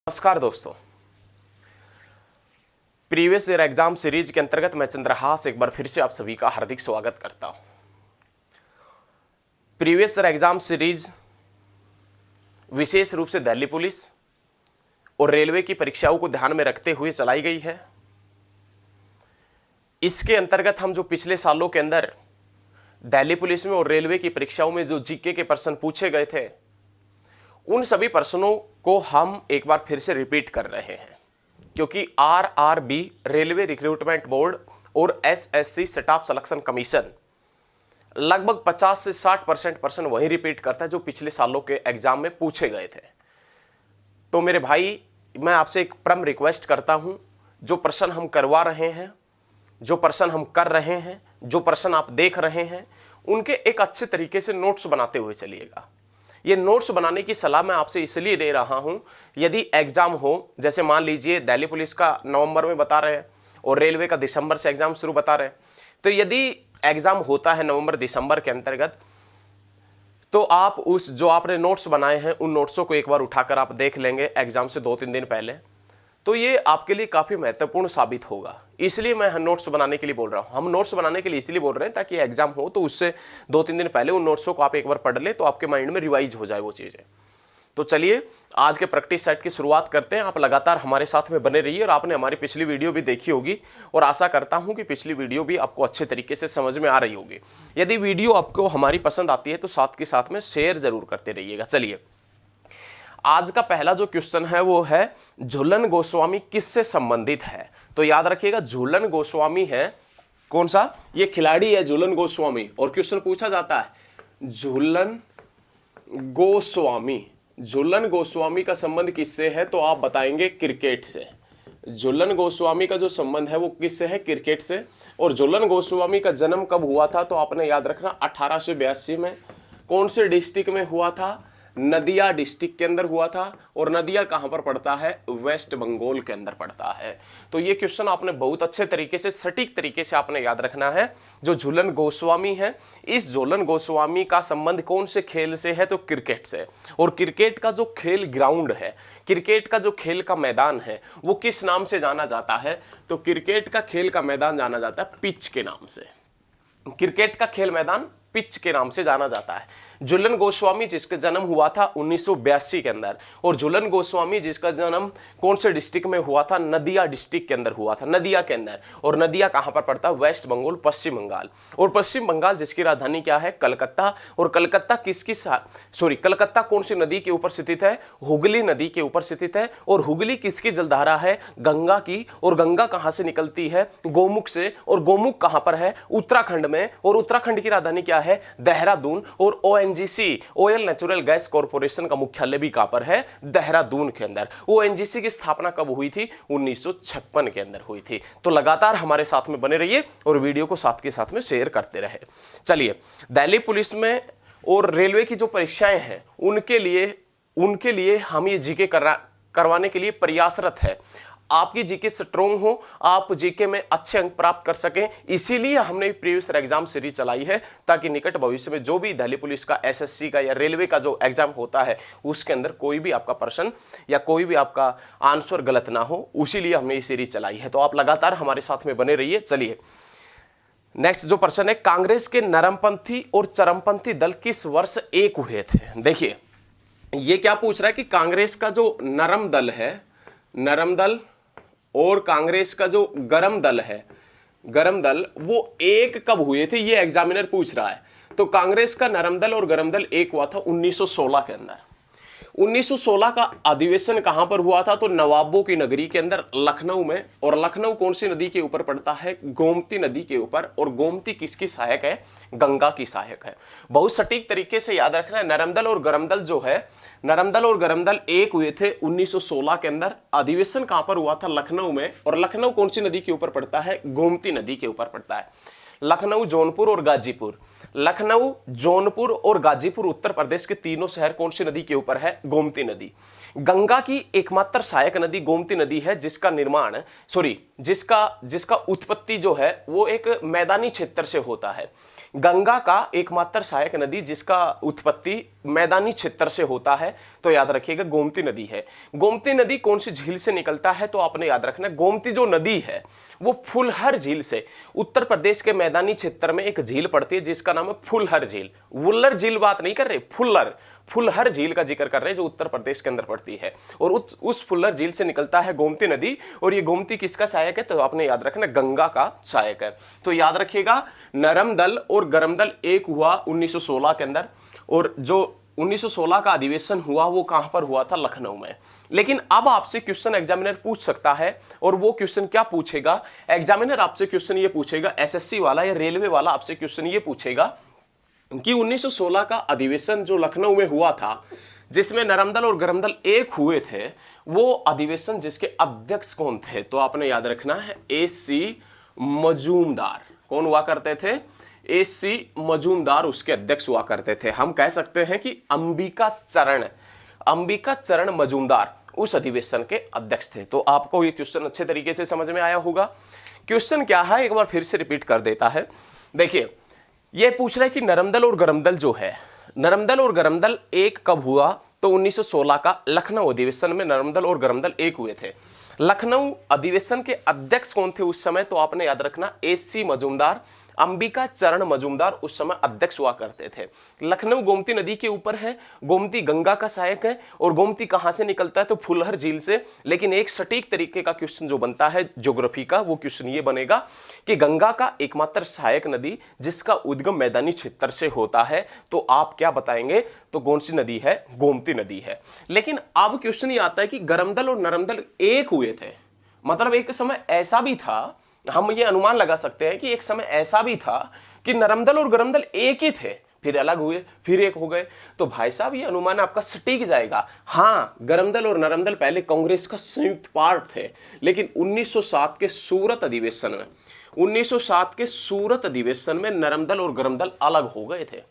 नमस्कार दोस्तों, previous year exam series के अंतर्गत मैं चंद्रहास एक बार फिर से आप सभी का हार्दिक स्वागत करता हूं। प्रीवियस ईयर एग्जाम सीरीज विशेष रूप से दिल्ली पुलिस और रेलवे की परीक्षाओं को ध्यान में रखते हुए चलाई गई है। इसके अंतर्गत हम जो पिछले सालों के अंदर दिल्ली पुलिस में और रेलवे की परीक्षाओं में जो जीके के प्रश्न पूछे गए थे, उन सभी प्रश्नों को हम एक बार फिर से रिपीट कर रहे हैं, क्योंकि आरआरबी रेलवे रिक्रूटमेंट बोर्ड और एसएससी स्टाफ सिलेक्शन कमीशन लगभग 50 से 60% प्रश्न वही रिपीट करता है जो पिछले सालों के एग्जाम में पूछे गए थे। तो मेरे भाई, मैं आपसे एक परम रिक्वेस्ट करता हूं, जो प्रश्न हम करवा रहे हैं, जो प्रश्न हम कर रहे हैं, जो प्रश्न आप देख रहे हैं, उनके एक अच्छे तरीके से नोट्स बनाते हुए चलिएगा। ये नोट्स बनाने की सलाह मैं आपसे इसलिए दे रहा हूं, यदि एग्जाम हो, जैसे मान लीजिए दिल्ली पुलिस का नवंबर में बता रहे हैं और रेलवे का दिसंबर से एग्जाम शुरू बता रहे हैं, तो यदि एग्जाम होता है नवंबर दिसंबर के अंतर्गत, तो आप उस जो आपने नोट्स बनाए हैं उन नोट्सों को एक बार उठाकर आप देख लेंगे एग्जाम से 2-3 दिन पहले, तो ये आपके लिए काफ़ी महत्वपूर्ण साबित होगा। इसलिए मैं नोट्स बनाने के लिए बोल रहा हूँ। हम नोट्स बनाने के लिए इसलिए बोल रहे हैं ताकि एग्जाम हो तो उससे 2-3 दिन पहले उन नोट्सों को आप एक बार पढ़ लें, तो आपके माइंड में रिवाइज हो जाए वो चीज़ें। तो चलिए आज के प्रैक्टिस सेट की शुरुआत करते हैं। आप लगातार हमारे साथ में बने रहिए और आपने हमारी पिछली वीडियो भी देखी होगी और आशा करता हूं कि पिछली वीडियो भी आपको अच्छे तरीके से समझ में आ रही होगी। यदि वीडियो आपको हमारी पसंद आती है तो साथ के साथ में शेयर जरूर करते रहिएगा। चलिए, आज का पहला जो क्वेश्चन है वो है झूलन गोस्वामी किससे संबंधित है। तो याद रखिएगा, झूलन गोस्वामी है कौन सा, ये खिलाड़ी है झूलन गोस्वामी, और क्वेश्चन पूछा जाता है झूलन गोस्वामी। झूलन गोस्वामी का संबंध किससे है, तो आप बताएंगे क्रिकेट से। झूलन गोस्वामी का जो संबंध है वो किससे है, क्रिकेट से। और झूलन गोस्वामी का जन्म कब हुआ था, तो आपने याद रखना 1882 में। कौन से डिस्ट्रिक्ट में हुआ था, नदिया डिस्ट्रिक्ट के अंदर हुआ था। और नदिया कहां पर पड़ता है, वेस्ट बंगाल के अंदर पड़ता है। तो ये क्वेश्चन आपने बहुत अच्छे तरीके से, सटीक तरीके से आपने याद रखना है। जो झूलन गोस्वामी है, इस झूलन गोस्वामी का संबंध कौन से खेल से है, तो क्रिकेट से। और क्रिकेट का जो खेल ग्राउंड है, क्रिकेट का जो खेल का मैदान है, वो किस नाम से जाना जाता है, तो क्रिकेट का खेल का मैदान जाना जाता है पिच के नाम से। क्रिकेट का खेल मैदान पिच के नाम से जाना जाता है। झूलन गोस्वामी जिसका जन्म हुआ था 1982 के अंदर, और झूलन गोस्वामी जिसका जन्म कौन से डिस्ट्रिक्ट में हुआ था, नदिया डिस्ट्रिक्ट के अंदर हुआ था, नदिया के अंदर। और नदिया कहां पर पड़ता है, वेस्ट बंगाल, पश्चिम बंगाल। और पश्चिम बंगाल जिसकी राजधानी क्या है, कलकत्ता। और कलकत्ता कलकत्ता कौन सी नदी के ऊपर स्थित है, हुगली नदी के ऊपर स्थित है। और हुगली किसकी जलधारा है, गंगा की। और गंगा कहां से निकलती है, गोमुख से। और गोमुख कहां पर है, उत्तराखंड में। और उत्तराखंड की राजधानी क्या है, देहरादून। और ONGC, oil natural gas corporation का मुख्यालय भी कहां पर है, देहरादून के अंदर। ओएनजीसी की स्थापना कब हुई थी, 1956 के अंदर हुई थी। तो लगातार हमारे साथ में बने रहिए और वीडियो को साथ के साथ में शेयर करते रहे। चलिए, दिल्ली पुलिस में और रेलवे की जो परीक्षाएं हैं उनके लिए हम ये जीके करवाने के लिए प्रयासरत है। आपकी जीके स्ट्रोंग हो, आप जीके में अच्छे अंक प्राप्त कर सकें, इसीलिए हमने प्रीवियस एग्जाम सीरीज चलाई है, ताकि निकट भविष्य में जो भी दिल्ली पुलिस का, एसएससी का या रेलवे का जो एग्जाम होता है उसके अंदर कोई भी आपका प्रश्न या कोई भी आपका आंसर गलत ना हो, उसीलिए हमने ये सीरीज चलाई है। तो आप लगातार हमारे साथ में बने रहिए। चलिए, नेक्स्ट जो प्रश्न है, कांग्रेस के नरमपंथी और चरमपंथी दल किस वर्ष एक हुए थे। देखिए, ये क्या पूछ रहा है कि कांग्रेस का जो नरम दल है, नरम दल, और कांग्रेस का जो गरम दल है, गरम दल, वो एक कब हुए थे, ये एग्जामिनर पूछ रहा है। तो कांग्रेस का नरम दल और गरम दल एक हुआ था 1916 के अंदर। 1916 का अधिवेशन कहां पर हुआ था, तो नवाबों की नगरी के अंदर, लखनऊ में। और लखनऊ कौन सी नदी के ऊपर पड़ता है, गोमती नदी के ऊपर। और गोमती किसकी सहायक है, गंगा की सहायक है। बहुत सटीक तरीके से याद रखना है। नरमदल और गरमदल जो है, नरमदल और गरमदल एक हुए थे 1916 के अंदर। अधिवेशन कहां पर हुआ था, लखनऊ में। और लखनऊ कौन सी नदी के ऊपर पड़ता है, गोमती नदी के ऊपर पड़ता है। लखनऊ, जौनपुर और गाजीपुर, लखनऊ, जौनपुर और गाजीपुर उत्तर प्रदेश के तीनों शहर कौन सी नदी के ऊपर है, गोमती नदी। गंगा की एकमात्र सहायक नदी गोमती नदी है, जिसका जिसका उत्पत्ति जो है वो एक मैदानी क्षेत्र से होता है। गंगा का एकमात्र सहायक नदी जिसका उत्पत्ति मैदानी क्षेत्र से होता है, तो याद रखिएगा गोमती नदी है। गोमती नदी कौन सी झील से निकलता है, तो आपने याद रखना गोमती जो नदी है वो फुलहर झील से, उत्तर प्रदेश के मैदानी क्षेत्र में एक झील पड़ती है जिसका नाम है फुलहर झील। वुल्लर झील बात नहीं कर रहे, फुलहर झील का जिक्र कर रहे हैं जो उत्तर प्रदेश के अंदर पड़ती है, और उस फुलहर झील से निकलता है गोमती नदी। और ये गोमती किसका सहायक है, तो आपने याद रखना गंगा का सहायक है। तो याद रखिएगा नरम दल और गरम दल एक हुआ 1916 के अंदर, और जो 1916 का अधिवेशन हुआ वो कहां पर हुआ था, लखनऊ में। लेकिन अब आपसे क्वेश्चन एग्जामिनर पूछ सकता है, और वो क्वेश्चन क्या पूछेगा, एग्जामिनर आपसे क्वेश्चन ये पूछेगा, एसएससी वाला या रेलवे वाला आपसे क्वेश्चन ये पूछेगा कि 1916 का अधिवेशन जो लखनऊ में हुआ था जिसमें नरम दल और गरम दल एक हुए थे, वो अधिवेशन जिसके अध्यक्ष कौन थे, तो आपने याद रखना है एसी मजूमदार। कौन हुआ करते थे, एसी मजूमदार उसके अध्यक्ष हुआ करते थे। हम कह सकते हैं कि अंबिका चरण मजूमदार उस अधिवेशन के अध्यक्ष थे। तो आपको ये क्वेश्चन अच्छे तरीके से समझ में आया होगा। क्वेश्चन क्या है, एक बार फिर से रिपीट कर देता है। देखिए ये पूछ रहा है कि नरमदल और गरमदल जो है, नरमदल और गरमदल एक कब हुआ, तो 1916 का लखनऊ अधिवेशन में नरमदल और गरमदल एक हुए थे। लखनऊ अधिवेशन के अध्यक्ष कौन थे उस समय, तो आपने याद रखना एसी मजूमदार, अंबिका चरण मजूमदार उस समय अध्यक्ष हुआ करते थे। लखनऊ गोमती नदी के ऊपर है, गोमती गंगा का सहायक है, और गोमती कहां से निकलता है, तो फुलहर झील से। लेकिन एक सटीक तरीके का क्वेश्चन जो बनता है ज्योग्राफी का, वो क्वेश्चन ये बनेगा कि गंगा का एकमात्र सहायक नदी जिसका उद्गम मैदानी क्षेत्र से होता है, तो आप क्या बताएंगे, तो कौन सी नदी है, गोमती नदी है। लेकिन अब क्वेश्चन ये आता है कि गरमदल और नरमदल एक हुए थे, मतलब एक समय ऐसा भी था, हम ये अनुमान लगा सकते हैं कि एक समय ऐसा भी था कि नरमदल और गरमदल एक ही थे, फिर अलग हुए, फिर एक हो गए। तो भाई साहब ये अनुमान आपका सटीक जाएगा। हाँ, गरमदल और नरमदल पहले कांग्रेस का संयुक्त पार्ट थे, लेकिन 1907 के सूरत अधिवेशन में, 1907 के सूरत अधिवेशन में नरमदल और गरमदल अलग हो गए थे।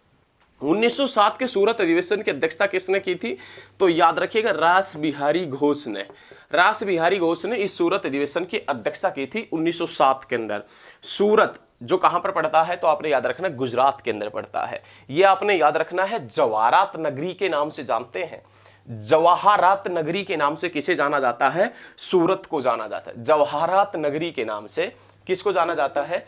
1907 के सूरत अधिवेशन की अध्यक्षता किसने की थी, तो याद रखिएगा रास बिहारी घोष ने। रास बिहारी घोष ने इस सूरत अधिवेशन की अध्यक्षता की थी 1907 के अंदर। सूरत जो कहां पर पड़ता है, तो आपने याद रखना गुजरात के अंदर पड़ता है। यह आपने याद रखना है जवाहरात नगरी के नाम से जानते हैं। जवाहरात नगरी के नाम से किसे जाना जाता है, सूरत को जाना जाता है। जवाहरात नगरी के नाम से किसको जाना जाता है,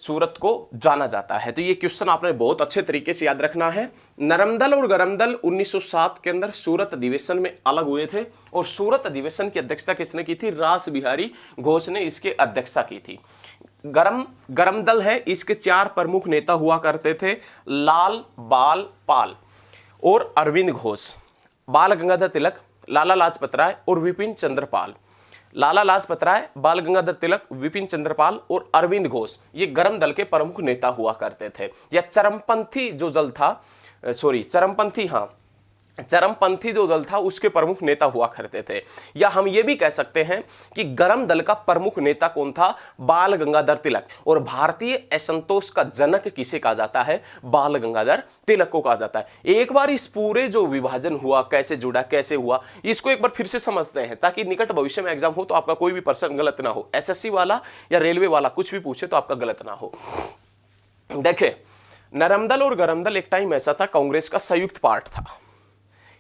सूरत को जाना जाता है। तो ये क्वेश्चन आपने बहुत अच्छे तरीके से याद रखना है। नरमदल और गरमदल 1907 के अंदर सूरत अधिवेशन में अलग हुए थे, और सूरत अधिवेशन की अध्यक्षता किसने की थी, रास बिहारी घोष ने इसके अध्यक्षता की थी। गरम दल है, इसके 4 प्रमुख नेता हुआ करते थे, लाल बाल पाल और अरविंद घोष। बाल गंगाधर तिलक, लाला लाजपत राय और विपिन चंद्र पाल। लाला लाजपत राय, बाल गंगाधर तिलक, विपिन चंद्र पाल और अरविंद घोष ये गरम दल के प्रमुख नेता हुआ करते थे। या चरमपंथी जो दल था, चरमपंथी जो दल था उसके प्रमुख नेता हुआ करते थे। या हम ये भी कह सकते हैं कि गरम दल का प्रमुख नेता कौन था, बाल गंगाधर तिलक। और भारतीय असंतोष का जनक किसे कहा जाता है, बाल गंगाधर तिलक को कहा जाता है। एक बार इस पूरे जो विभाजन हुआ, कैसे जुड़ा, कैसे हुआ, इसको एक बार फिर से समझते हैं, ताकि निकट भविष्य में एग्जाम हो तो आपका कोई भी प्रश्न गलत ना हो, एसएससी वाला या रेलवे वाला कुछ भी पूछे तो आपका गलत ना हो। देखें, नरमदल और गरमदल एक टाइम ऐसा था कांग्रेस का संयुक्त पार्ट था।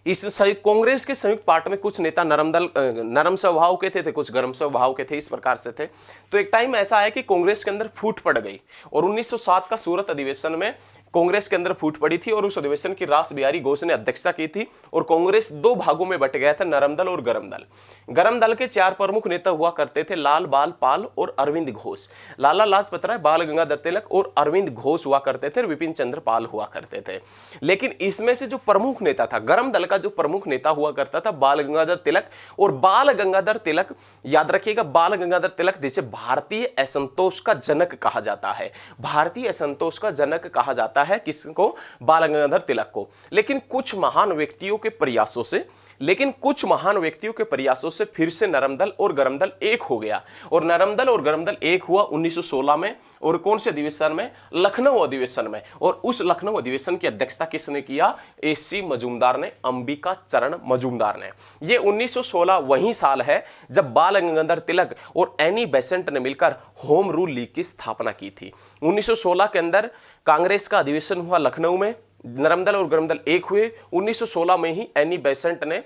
इस कांग्रेस के संयुक्त पार्ट में कुछ नेता नरम स्वभाव के थे, कुछ गर्म स्वभाव के थे, इस प्रकार से थे। तो एक टाइम ऐसा है कि कांग्रेस के अंदर फूट पड़ गई, और 1907 का सूरत अधिवेशन में कांग्रेस के अंदर फूट पड़ी थी, और उस अधिवेशन की रास बिहारी घोष ने अध्यक्षता की थी, और कांग्रेस 2 भागों में बट गया था, नरमदल और गरमदल। गरमदल के 4 प्रमुख नेता हुआ करते थे, लाल बाल पाल और अरविंद घोष। लाला लाजपत राय, बाल गंगाधर तिलक और अरविंद घोष हुआ करते थे, और विपिन चंद्र पाल हुआ करते थे। लेकिन इसमें से जो प्रमुख नेता था, गरम दल का जो प्रमुख नेता हुआ करता था, बाल गंगाधर तिलक। और बाल गंगाधर तिलक, याद रखिएगा, बाल गंगाधर तिलक जिसे भारतीय असंतोष का जनक कहा जाता है, भारतीय असंतोष का जनक कहा जाता है किसको, बाल गंगाधर तिलक को। लेकिन कुछ महान व्यक्तियों के प्रयासों से लेकिन कुछ महान व्यक्तियों के प्रयासों से फिर से नरम दल और गरम दल एक हो गया, और नरम दल और गरम दल एक हुआ 1916 में। और कौन से अधिवेशन में? लखनऊ अधिवेशन में। और उस लखनऊ अधिवेशन की अध्यक्षता किसने किया? AC मजूमदार ने, अंबिका चरण मजूमदार ने। ये 1916 वही साल है जब बाल गंगाधर तिलक और एनी बेसेंट ने मिलकर होम रूल लीग की स्थापना की थी। 1916 के अंदर कांग्रेस का अधिवेशन हुआ लखनऊ में, नरम दल और गरम दल एक हुए। 1916 में ही एनी बेसेंट ने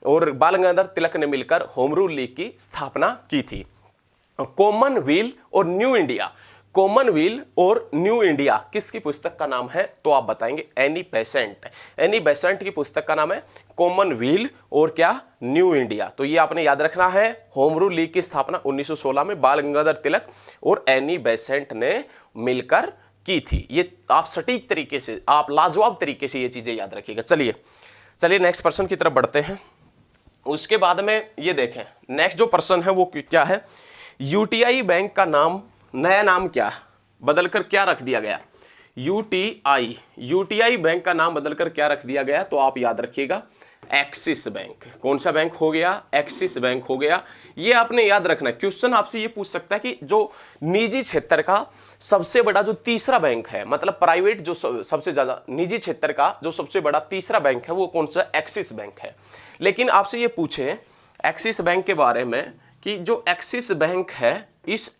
और बाल गंगाधर तिलक ने मिलकर होम रूल लीग की स्थापना की थी। कॉमनवेल्थ और न्यू इंडिया, कॉमनवेल्थ और न्यू इंडिया किसकी पुस्तक का नाम है? तो आप बताएंगे एनी बेसेंट। एनी बेसेंट की पुस्तक का नाम है कॉमनवेल्थ और क्या? New India. तो ये आपने याद रखना है। होम रूल लीग की स्थापना 1916 में बाल गंगाधर तिलक और एनी बेसेंट ने मिलकर की थी। ये आप सटीक तरीके से, आप लाजवाब तरीके से ये चीजें याद रखिएगा। चलिए नेक्स्ट पर्सन की तरफ बढ़ते हैं। उसके बाद में ये देखें, नेक्स्ट जो पर्सन है वो क्या है? UTI बैंक का नाम, नया नाम क्या बदलकर क्या रख दिया गया? UTI बैंक का नाम बदलकर क्या रख दिया गया? तो आप याद रखिएगा एक्सिस बैंक। कौन सा बैंक हो गया? एक्सिस बैंक हो गया। ये आपने याद रखना है। क्वेश्चन आपसे ये पूछ सकता है कि जो निजी क्षेत्र का सबसे बड़ा जो तीसरा बैंक है, मतलब प्राइवेट जो सबसे ज्यादा, निजी क्षेत्र का जो सबसे बड़ा तीसरा बैंक है वो कौन सा? एक्सिस बैंक है। लेकिन आपसे ये पूछे एक्सिस बैंक के बारे में कि जो एक्सिस बैंक है, इस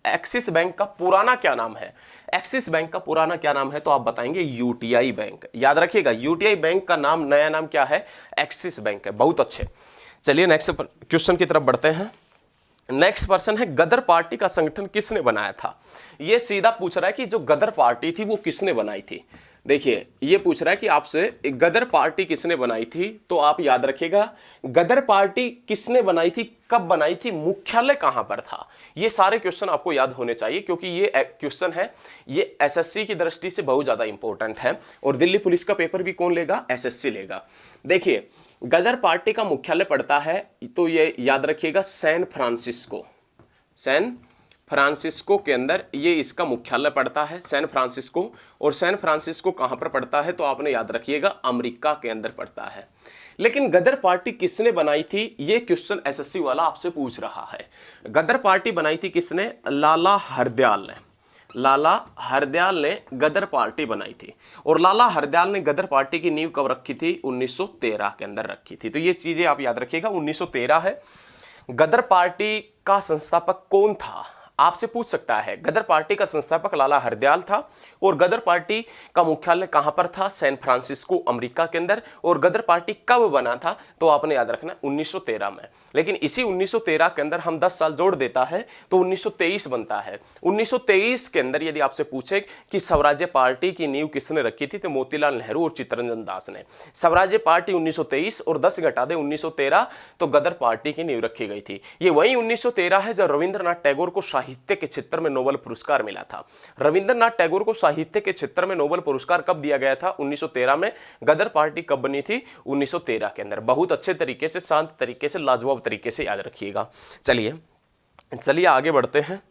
एक्सिस बैंक का पुराना क्या नाम है? एक्सिस बैंक का पुराना क्या नाम है? तो आप बताएंगे UTI बैंक। याद रखिएगा UTI बैंक का नाम, नया नाम क्या है? एक्सिस बैंक है। बहुत अच्छे। चलिए नेक्स्ट क्वेश्चन की तरफ बढ़ते हैं। नेक्स्ट पर्सन है, गदर पार्टी का संगठन किसने बनाया था? ये सीधा पूछ रहा है कि जो गदर पार्टी थी वो किसने बनाई थी। देखिए ये पूछ रहा है कि आपसे गदर पार्टी किसने बनाई थी, तो आप याद रखिएगा गदर पार्टी किसने बनाई थी, कब बनाई थी, मुख्यालय कहां पर था। ये सारे क्वेश्चन आपको याद होने चाहिए क्योंकि ये क्वेश्चन है, ये SSC की दृष्टि से बहुत ज्यादा इंपॉर्टेंट है। और दिल्ली पुलिस का पेपर भी कौन लेगा? SSC लेगा। देखिए गदर पार्टी का मुख्यालय पड़ता है, तो ये याद रखिएगा सैन फ्रांसिस्को। सैन फ्रांसिस्को के अंदर ये इसका मुख्यालय पड़ता है, सैन फ्रांसिस्को। और सैन फ्रांसिस्को कहां पर पड़ता है? तो आपने याद रखिएगा अमेरिका के अंदर पड़ता है। लेकिन गदर पार्टी किसने बनाई थी, ये क्वेश्चन SSC वाला आपसे पूछ रहा है। गदर पार्टी बनाई थी किसने? लाला हरदयाल ने। लाला हरदयाल ने गदर पार्टी बनाई थी। और लाला हरदयाल ने गदर पार्टी की नींव कब रखी थी? 1913 के अंदर रखी थी। तो ये चीजें आप याद रखिएगा। 1913 है। गदर पार्टी का संस्थापक कौन था? आपसे पूछ सकता है। गदर पार्टी का संस्थापक लाला हरदयाल था। और गदर पार्टी का मुख्यालय कहां पर था? सैन फ्रांसिस्को, अमेरिका के अंदर। और गदर पार्टी कब बना था? तो आपने याद रखना 1913 में। लेकिन इसी 1913 के अंदर हम 10 साल जोड़ देता है तो 1923 बनता है। 1923 के अंदर यदि आपसे पूछे कि स्वराज्य पार्टी की नींव किसने रखी थी, तो मोतीलाल नेहरू और चित्तरंजन दास ने। स्वराज्य पार्टी 1923 और 10 घटा दे 1913, तो गदर पार्टी की नींव रखी गई थी। ये वही 1913 है जब रविंद्रनाथ टैगोर को साहित्य के क्षेत्र में नोबेल पुरस्कार मिला था। रविंद्रनाथ टैगोर को साहित्य के क्षेत्र में नोबेल पुरस्कार कब दिया गया था? 1913 में। गदर पार्टी कब बनी थी? 1913 के अंदर। बहुत अच्छे तरीके से, शांत तरीके से, लाजवाब तरीके से याद रखिएगा। चलिए आगे बढ़ते हैं।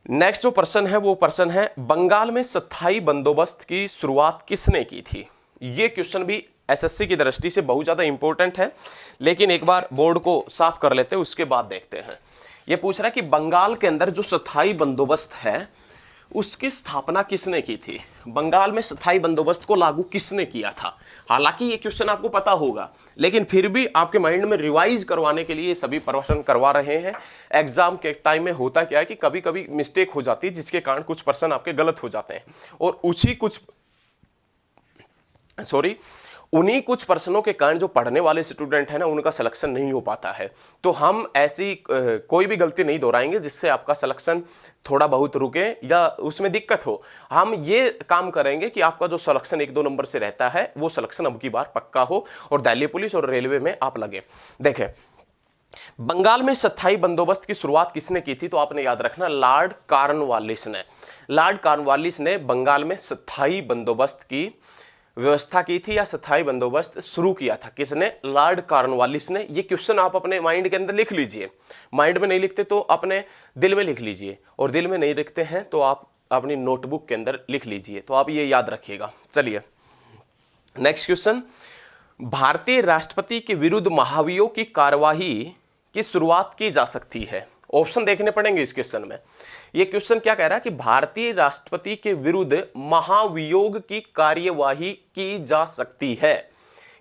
नेक्स्ट जो पर्सन है वो पर्सन है, बंगाल में स्थायी बंदोबस्त की शुरुआत किसने की थी? ये क्वेश्चन भी SSC की दृष्टि से बहुत ज्यादा इंपॉर्टेंट है, लेकिन एक बार बोर्ड को साफ कर लेते हैं उसके बाद देखते हैं। ये पूछ रहा है कि बंगाल के अंदर जो स्थायी बंदोबस्त है उसकी स्थापना किसने की थी? बंगाल में स्थायी बंदोबस्त को लागू किसने किया था? हालांकि ये क्वेश्चन आपको पता होगा, लेकिन फिर भी आपके माइंड में रिवाइज करवाने के लिए सभी प्रश्न करवा रहे हैं। एग्जाम के टाइम में होता क्या है कि कभी कभी मिस्टेक हो जाती है, जिसके कारण कुछ प्रश्न आपके गलत हो जाते हैं और उन्हीं कुछ प्रश्नों के कारण जो पढ़ने वाले स्टूडेंट हैं ना, उनका सिलेक्शन नहीं हो पाता है। तो हम ऐसी कोई भी गलती नहीं दोहराएंगे जिससे आपका सिलेक्शन थोड़ा बहुत रुके या उसमें दिक्कत हो। हम ये काम करेंगे कि आपका जो सिलेक्शन 1-2 नंबर से रहता है वो सिलेक्शन अब की बार पक्का हो और दिल्ली पुलिस और रेलवे में आप लगे। देखें, बंगाल में स्थायी बंदोबस्त की शुरुआत किसने की थी? तो आपने याद रखना लॉर्ड कॉर्नवालिस ने। लॉर्ड कॉर्नवालिस ने बंगाल में स्थायी बंदोबस्त की व्यवस्था की थी या स्थायी बंदोबस्त शुरू किया था। किसने? लॉर्ड कॉर्नवालिस ने। ये क्वेश्चन आप अपने माइंड के अंदर लिख लीजिए। माइंड में नहीं लिखते तो अपने दिल में लिख लीजिए, और दिल में नहीं लिखते हैं तो आप अपनी नोटबुक के अंदर लिख लीजिए। तो आप ये याद रखिएगा। चलिए नेक्स्ट क्वेश्चन, भारतीय राष्ट्रपति के विरुद्ध महाभियोग की कार्यवाही की शुरुआत की जा सकती है। ऑप्शन देखने पड़ेंगे इस क्वेश्चन में। ये क्वेश्चन क्या कह रहा है कि भारतीय राष्ट्रपति के विरुद्ध महाभियोग की कार्यवाही की जा सकती है।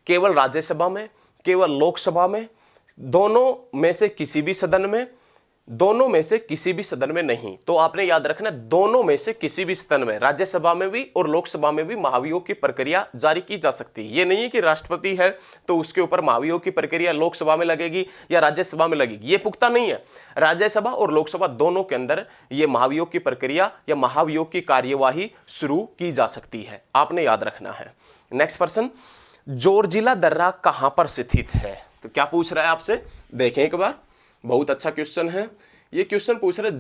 केवल राज्यसभा में, केवल लोकसभा में, दोनों में से किसी भी सदन में, दोनों में से किसी भी सदन में नहीं। तो आपने याद रखना, दोनों में से किसी भी सदन में, राज्यसभा में भी और लोकसभा में भी महाभियोग की प्रक्रिया जारी की जा सकती है। ये नहीं है कि राष्ट्रपति है तो उसके ऊपर महाभियोग की प्रक्रिया लोकसभा में लगेगी या राज्यसभा में लगेगी, ये पुख्ता नहीं है। राज्यसभा और लोकसभा दोनों के अंदर ये महाभियोग की प्रक्रिया या महाभियोग की कार्यवाही शुरू की जा सकती है, आपने याद रखना है। नेक्स्ट प्रश्न, जोरजिला दर्रा कहां पर स्थित है? तो क्या पूछ रहा है आपसे, देखें एक बार, बहुत अच्छा क्वेश्चन है। ये क्वेश्चन पूछ रहा है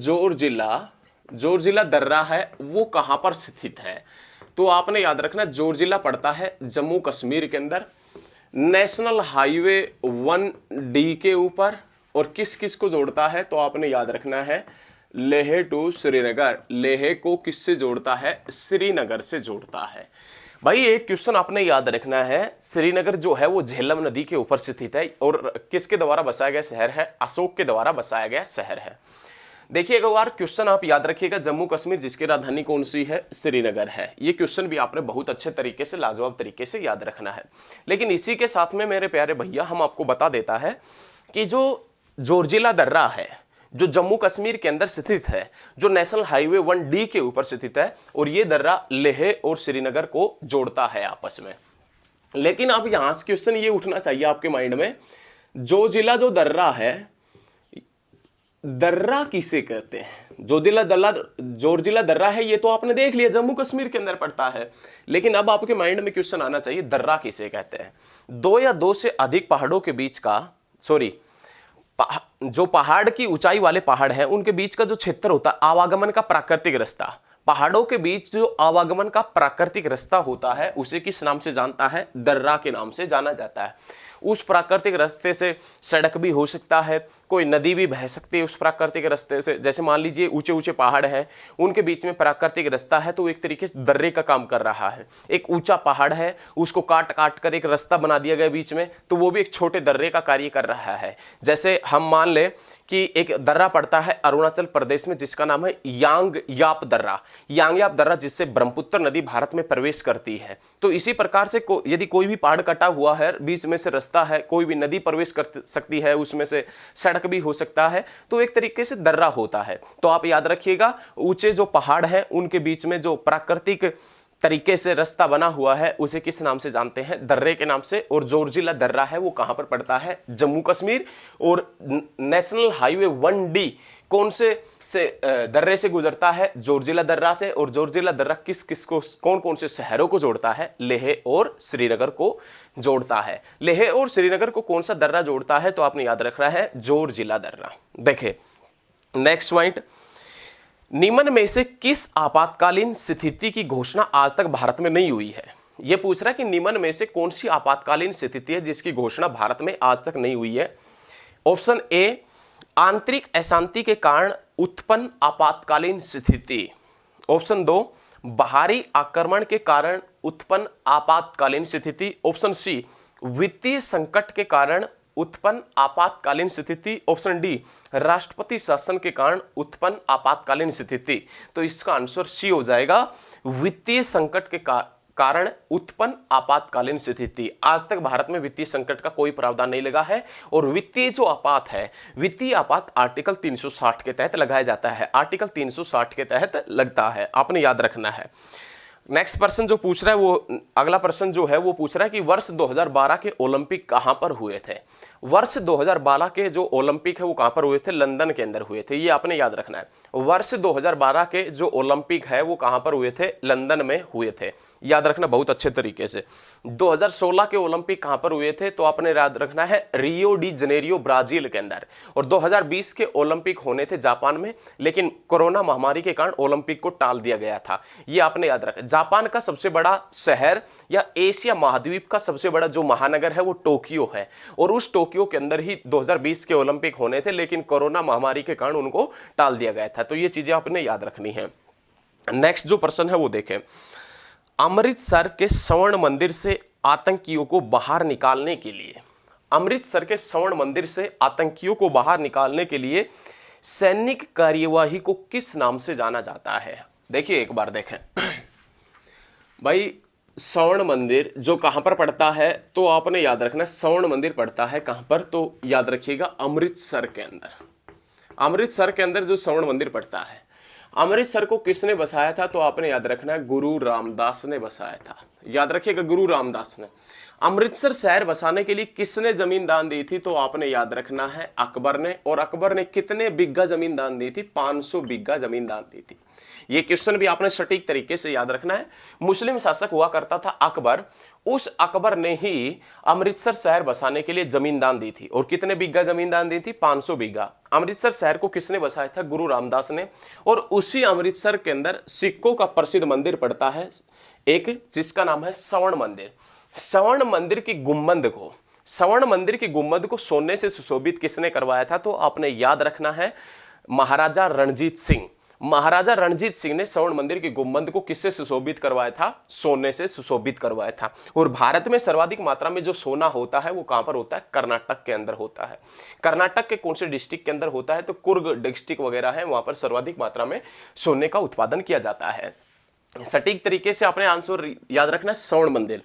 जोरजिला दर्रा है वो कहां पर स्थित है? तो आपने याद रखना, जोरजिला पड़ता है जम्मू कश्मीर के अंदर, नेशनल हाईवे 1D के ऊपर। और किस किस को जोड़ता है? तो आपने याद रखना है लेह टू श्रीनगर। लेह को किससे जोड़ता है? श्रीनगर से जोड़ता है। भाई एक क्वेश्चन आपने याद रखना है, श्रीनगर जो है वो झेलम नदी के ऊपर स्थित है और किसके द्वारा बसाया गया शहर है? अशोक के द्वारा बसाया गया शहर है। देखिए एक बार क्वेश्चन आप याद रखिएगा, जम्मू कश्मीर जिसकी राजधानी कौन सी है? श्रीनगर है। ये क्वेश्चन भी आपने बहुत अच्छे तरीके से, लाजवाब तरीके से याद रखना है। लेकिन इसी के साथ में मेरे प्यारे भैया हम आपको बता देता है कि जो जोरजिला दर्रा है जो जम्मू कश्मीर के अंदर स्थित है, जो नेशनल हाईवे 1D के ऊपर स्थित है, और ये दर्रा लेह और श्रीनगर को जोड़ता है आपस में। लेकिन अब यहां से क्वेश्चन ये उठना चाहिए आपके माइंड में, जो दर्रा है, दर्रा किसे कहते हैं? जोरजिला दर्रा है ये तो आपने देख लिया, जम्मू कश्मीर के अंदर पड़ता है। लेकिन अब आपके माइंड में क्वेश्चन आना चाहिए, दर्रा किसे कहते हैं? दो या दो से अधिक पहाड़ों के बीच का, जो पहाड़ की ऊंचाई वाले पहाड़ हैं उनके बीच का जो क्षेत्र होता है, आवागमन का प्राकृतिक रास्ता, पहाड़ों के बीच जो आवागमन का प्राकृतिक रास्ता होता है उसे किस नाम से जानता है? दर्रा के नाम से जाना जाता है। उस प्राकृतिक रास्ते से सड़क भी हो सकता है, कोई नदी भी बह सकती है उस प्राकृतिक रास्ते से। जैसे मान लीजिए ऊंचे ऊंचे पहाड़ हैं, उनके बीच में प्राकृतिक रास्ता है, तो एक तरीके से दर्रे का काम कर रहा है। एक ऊंचा पहाड़ है, उसको काट काट कर एक रास्ता बना दिया गया बीच में, तो वो भी एक छोटे दर्रे का कार्य कर रहा है। जैसे हम मान ले कि एक दर्रा पड़ता है अरुणाचल प्रदेश में जिसका नाम है यांगयाप दर्रा, जिससे ब्रह्मपुत्र नदी भारत में प्रवेश करती है। तो इसी प्रकार से यदि कोई भी पहाड़ कटा हुआ है, बीच में से रास्ता है, कोई भी नदी प्रवेश कर सकती है, उसमें से सड़क भी हो सकता है, तो एक तरीके से दर्रा होता है। तो आप याद रखिएगा, ऊंचे जो पहाड़ हैं उनके बीच में जो प्राकृतिक तरीके से रास्ता बना हुआ है उसे किस नाम से जानते हैं? दर्रे के नाम से। और जोरजिला दर्रा है वो कहां पर पड़ता है? जम्मू कश्मीर। और नेशनल हाईवे 1D कौन से दर्रे से गुजरता है? जोरजिला दर्रा से। और जोरजिला दर्रा किस किस को, कौन कौन से शहरों को जोड़ता है? लेह और श्रीनगर को जोड़ता है। लेह और श्रीनगर को कौन सा दर्रा जोड़ता है? तो आपने याद रखना है जोरजिला दर्रा। देखे नेक्स्ट पॉइंट, निम्न में से किस आपातकालीन स्थिति की घोषणा आज तक भारत में नहीं हुई है? यह पूछ रहा है कि निम्न में से कौन सी आपातकालीन स्थिति है जिसकी घोषणा भारत में आज तक नहीं हुई है। ऑप्शन ए, आंतरिक अशांति के कारण उत्पन्न आपातकालीन स्थिति। ऑप्शन दो, बाहरी आक्रमण के कारण उत्पन्न आपातकालीन स्थिति। ऑप्शन सी, वित्तीय संकट के कारण उत्पन्न आपातकालीन स्थिति। ऑप्शन डी, राष्ट्रपति शासन के कारण उत्पन्न आपातकालीन स्थिति। तो इसका आंसर सी हो जाएगा, वित्तीय संकट के कारण उत्पन्न आपातकालीन स्थिति। आज तक भारत में वित्तीय संकट का कोई प्रावधान नहीं लगा है। और वित्तीय जो आपात है, वित्तीय आपात आर्टिकल 360 के तहत लगाया जाता है, आर्टिकल 360 के तहत लगता है, आपने याद रखना है। नेक्स्ट प्रश्न जो पूछ रहा है वो, अगला प्रश्न जो है वो पूछ रहा है कि वर्ष 2012 के ओलंपिक कहां पर हुए थे? वर्ष 2012 के जो ओलंपिक है वो कहां पर हुए थे? लंदन के अंदर हुए थे, ये आपने याद रखना है। वर्ष 2012 के जो ओलंपिक है वो कहां पर हुए थे? लंदन में हुए थे, याद रखना बहुत अच्छे तरीके से। 2016 के ओलंपिक कहां पर हुए थे? तो आपने याद रखना है रियो डी जनेरियो ब्राजील के अंदर। और 2020 के ओलंपिक होने थे जापान में, लेकिन कोरोना महामारी के कारण ओलंपिक को टाल दिया गया था, ये आपने याद रखना। जापान का सबसे बड़ा शहर या एशिया महाद्वीप का सबसे बड़ा जो महानगर है वो टोक्यो है। और उस टोक्यो के अंदर ही 2020 के ओलंपिक होने थे, लेकिन कोरोना महामारी के कारण उनको टाल दिया गया था। तो ये चीजें आपने याद रखनी है। नेक्स्ट जो प्रश्न है वो देखें, अमृतसर के स्वर्ण मंदिर से आतंकियों को बाहर निकालने के लिए, अमृतसर के स्वर्ण मंदिर से आतंकियों को बाहर निकालने के लिए सैनिक कार्यवाही को किस नाम से जाना जाता है? देखिए एक बार देखें भाई, स्वर्ण मंदिर जो कहां पर पड़ता है, तो आपने याद रखना स्वर्ण मंदिर पड़ता है कहां पर, तो याद रखिएगा अमृतसर के अंदर। अमृतसर के अंदर जो स्वर्ण मंदिर पड़ता है, अमृतसर को किसने बसाया था, तो आपने याद रखना है गुरु रामदास ने बसाया था। याद रखिएगा गुरु रामदास ने। अमृतसर शहर बसाने के लिए किसने जमीन दान दी थी, तो आपने याद रखना है अकबर ने। और अकबर ने कितने बिग्गा जमीन दान दी थी? 500 बिग्गा जमीन दान दी थी। ये क्वेश्चन भी आपने सटीक तरीके से याद रखना है। मुस्लिम शासक हुआ करता था अकबर, उस अकबर ने ही अमृतसर शहर बसाने के लिए जमीन दान दी थी। और कितने बिग्गा जमीन दान दी थी? 500 बिग्गा। अमृतसर शहर को किसने बसाया था? गुरु रामदास ने। और उसी अमृतसर के अंदर सिखों का प्रसिद्ध मंदिर पड़ता है एक, जिसका नाम है स्वर्ण मंदिर। स्वर्ण मंदिर की गुंबद को, स्वर्ण मंदिर की गुंबद को सोने से सुशोभित किसने करवाया था, तो आपने याद रखना है महाराजा रणजीत सिंह। महाराजा रणजीत सिंह ने स्वर्ण मंदिर की गुंबद को किससे सुशोभित करवाया था? सोने से सुशोभित करवाया था। और भारत में सर्वाधिक मात्रा में जो सोना होता है वो कहां पर होता है? कर्नाटक के अंदर होता है। कर्नाटक के कौन से डिस्ट्रिक्ट के अंदर होता है? तो कुर्ग डिस्ट्रिक्ट वगैरह है, वहां पर सर्वाधिक मात्रा में सोने का उत्पादन किया जाता है। सटीक तरीके से आपने आंसर याद रखना है स्वर्ण मंदिर।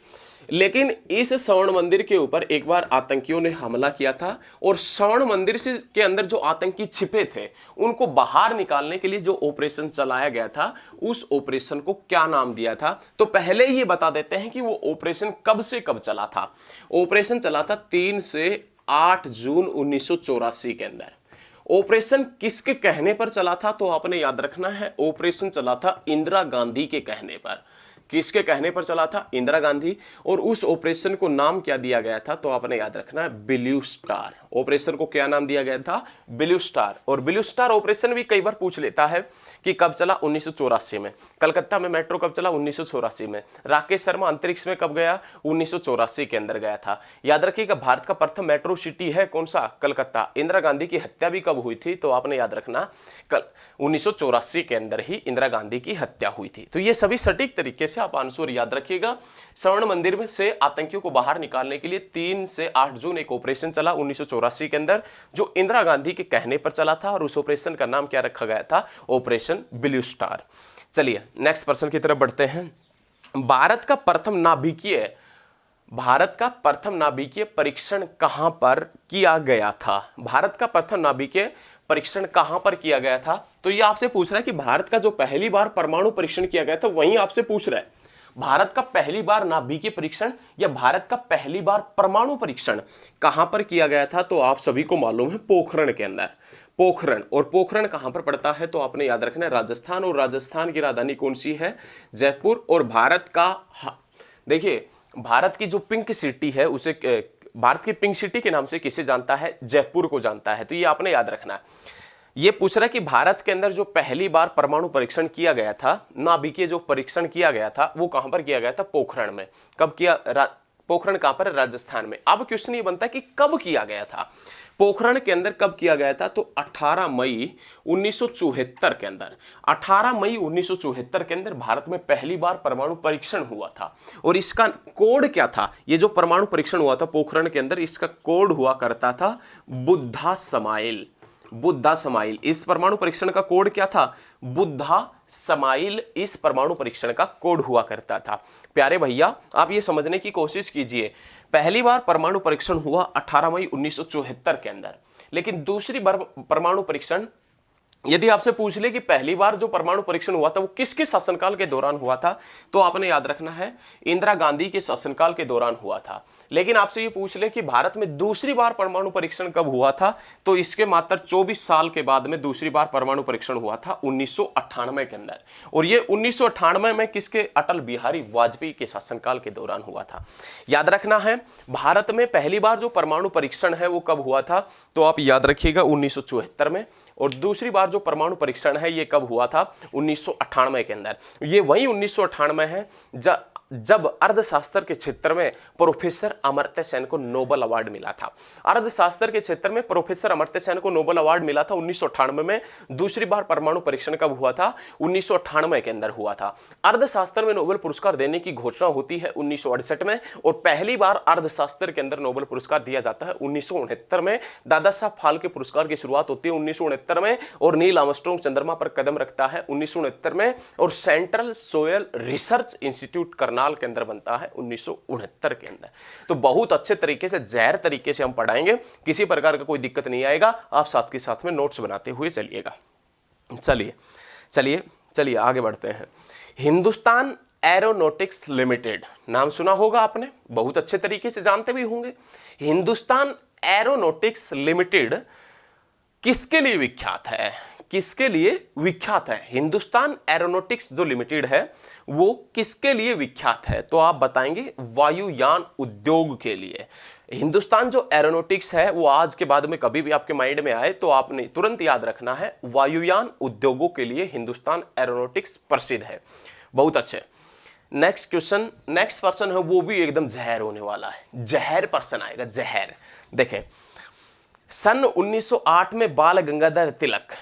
लेकिन इस स्वर्ण मंदिर के ऊपर एक बार आतंकियों ने हमला किया था, और स्वर्ण मंदिर से के अंदर जो आतंकी छिपे थे उनको बाहर निकालने के लिए जो ऑपरेशन चलाया गया था, उस ऑपरेशन को क्या नाम दिया था? तो पहले ये बता देते हैं कि वो ऑपरेशन कब से कब चला था। ऑपरेशन चला था 3 से 8 जून 1984 के अंदर। ऑपरेशन किसके कहने पर चला था, तो आपने याद रखना है ऑपरेशन चला था इंदिरा गांधी के कहने पर। किसके कहने पर चला था? इंदिरा गांधी। और उस ऑपरेशन को नाम क्या दिया गया था, तो आपने याद रखना है ब्लू स्टार। ऑपरेशन को क्या नाम दिया गया था? Blue star. और ब्लू स्टार ऑपरेशन भी कई बार पूछ लेता है कि कब चला? 1984 में। कलकत्ता में मेट्रो कब चला? 1984 में। राकेश शर्मा अंतरिक्ष में कब गया? 1984 के अंदर गया था। याद रखिएगा भारत का प्रथम मेट्रो सिटी है कौन सा? कलकत्ता। इंदिरा गांधी की हत्या भी कब हुई थी, तो आपने याद रखना 1984 के अंदर ही इंदिरा गांधी की हत्या हुई थी। तो ये सभी सटीक तरीके से आप आंसर याद रखिएगा। स्वर्ण मंदिर में से आतंकियों को बाहर निकालने के लिए 3 से 8 जून एक ऑपरेशन चला 1984 के अंदर, जो इंदिरा गांधी के कहने पर चला था। और उस ऑपरेशन का नाम क्या रखा गया था? Operation blue star. चलिए नेक्स्ट प्रश्न की तरफ बढ़ते हैं। भारत का प्रथम नाभिकीय परीक्षण कहां पर किया गया था? भारत का प्रथम नाभिकीय परीक्षण कहां पर किया गया था? तो ये आपसे पूछ रहा है कि भारत का जो पहली बार परमाणु परीक्षण किया गया था, वहीं आपसे पूछ रहा है भारत का पहली बार नाभिकीय परीक्षण या भारत का पहली बार परमाणु परीक्षण कहां पर किया गया था? तो आप सभी को मालूम है पोखरण के अंदर। पोखरण। और पोखरण कहां पर पड़ता है? तो आपने याद रखना है राजस्थान। और राजस्थान की राजधानी कौन सी है? जयपुर। और भारत का, देखिए भारत की जो पिंक सिटी है उसे, भारत की पिंक सिटी के नाम से किसे जानता है? जयपुर को जानता है। तो ये आपने याद रखना है। ये पूछ रहा है कि भारत के अंदर जो पहली बार परमाणु परीक्षण किया गया था, नाभिकीय जो परीक्षण किया गया था, वो कहां पर किया गया था? पोखरण में। कब किया? पोखरण कहां पर? राजस्थान में। अब क्वेश्चन ये बनता है कि कब किया गया था? पोखरण के अंदर कब किया गया था? तो 18 मई 1974 के अंदर। 18 मई 1974 के अंदर भारत में पहली बार परमाणु परीक्षण हुआ था। और इसका कोड क्या था? ये जो परमाणु परीक्षण हुआ था पोखरण के अंदर, इसका कोड हुआ करता था बुद्धा समाइल। बुद्धा समाइल। इस परमाणु परीक्षण का कोड क्या था? बुद्धा समाइल इस परमाणु परीक्षण का कोड हुआ करता था। प्यारे भैया आप ये समझने की कोशिश कीजिए, पहली बार परमाणु परीक्षण हुआ 18 मई 1974 के अंदर, लेकिन दूसरी बार परमाणु परीक्षण, यदि आपसे पूछ ले कि पहली बार जो परमाणु परीक्षण हुआ था वो किसके शासनकाल के दौरान हुआ था, तो आपने याद रखना है इंदिरा गांधी के शासनकाल के दौरान हुआ था। लेकिन आपसे ये पूछ ले कि भारत में दूसरी बार परमाणु परीक्षण कब हुआ था, तो इसके मात्र 24 साल के बाद में दूसरी बार परमाणु परीक्षण हुआ था 1998 के अंदर। और ये 1998 में किसके? अटल बिहारी वाजपेयी के शासनकाल के दौरान हुआ था। याद रखना है भारत में पहली बार जो परमाणु परीक्षण है वो कब हुआ था, तो आप याद रखिएगा 1974 में। और दूसरी बार जो परमाणु परीक्षण है ये कब हुआ था? 1998 के अंदर। ये वही 1998 है जब अर्थशास्त्र के क्षेत्र में प्रोफेसर अमर्त्य सेन को नोबेल अवार्ड मिला था। अर्थशास्त्र के क्षेत्र में प्रोफेसर अमर्त्य सेन को नोबेल अवार्ड मिला था 1998 में। दूसरी बार परमाणु परीक्षण कब हुआ था? 1998 के अंदर हुआ था। अर्थशास्त्र में नोबेल पुरस्कार देने की घोषणा होती है 1968 में, और पहली बार अर्थशास्त्र के अंदर नोबेल पुरस्कार दिया जाता है 1969 में। दादा साहब फाल्के पुरस्कार की शुरुआत होती है 1969 में, और नील आर्मस्ट्रांग चंद्रमा पर कदम रखता है 1969 में, और central soil research institute Karnal के अंदर बनता है 1969 के अंदर। तो बहुत अच्छे तरीके से जहर तरीके से हम पढ़ाएंगे, किसी प्रकार का कोई दिक्कत नहीं आएगा। आप साथ के साथ में नोट्स बनाते हुए चलिएगा। चलिए चलिए चलिए आगे बढ़ते हैं। हिंदुस्तान एरोनॉटिक्स लिमिटेड नाम सुना होगा आपने, बहुत अच्छे तरीके से जानते भी होंगे। हिंदुस्तान एरोनॉटिक्स लिमिटेड किसके लिए विख्यात है? किसके लिए विख्यात है? हिंदुस्तान एरोनॉटिक्स जो लिमिटेड है वो किसके लिए विख्यात है? तो आप बताएंगे वायुयान उद्योग के लिए। हिंदुस्तान जो एरोनॉटिक्स है वो आज के बाद में कभी भी आपके माइंड में आए तो आपने तुरंत याद रखना है, वायुयान उद्योगों के लिए हिंदुस्तान एरोनॉटिक्स प्रसिद्ध है। बहुत अच्छे। नेक्स्ट क्वेश्चन, नेक्स्ट पर्सन है वो भी एकदम जहर होने वाला है, जहर पर्सन आएगा, जहर। देखें, सन 1908 में बाल गंगाधर तिलक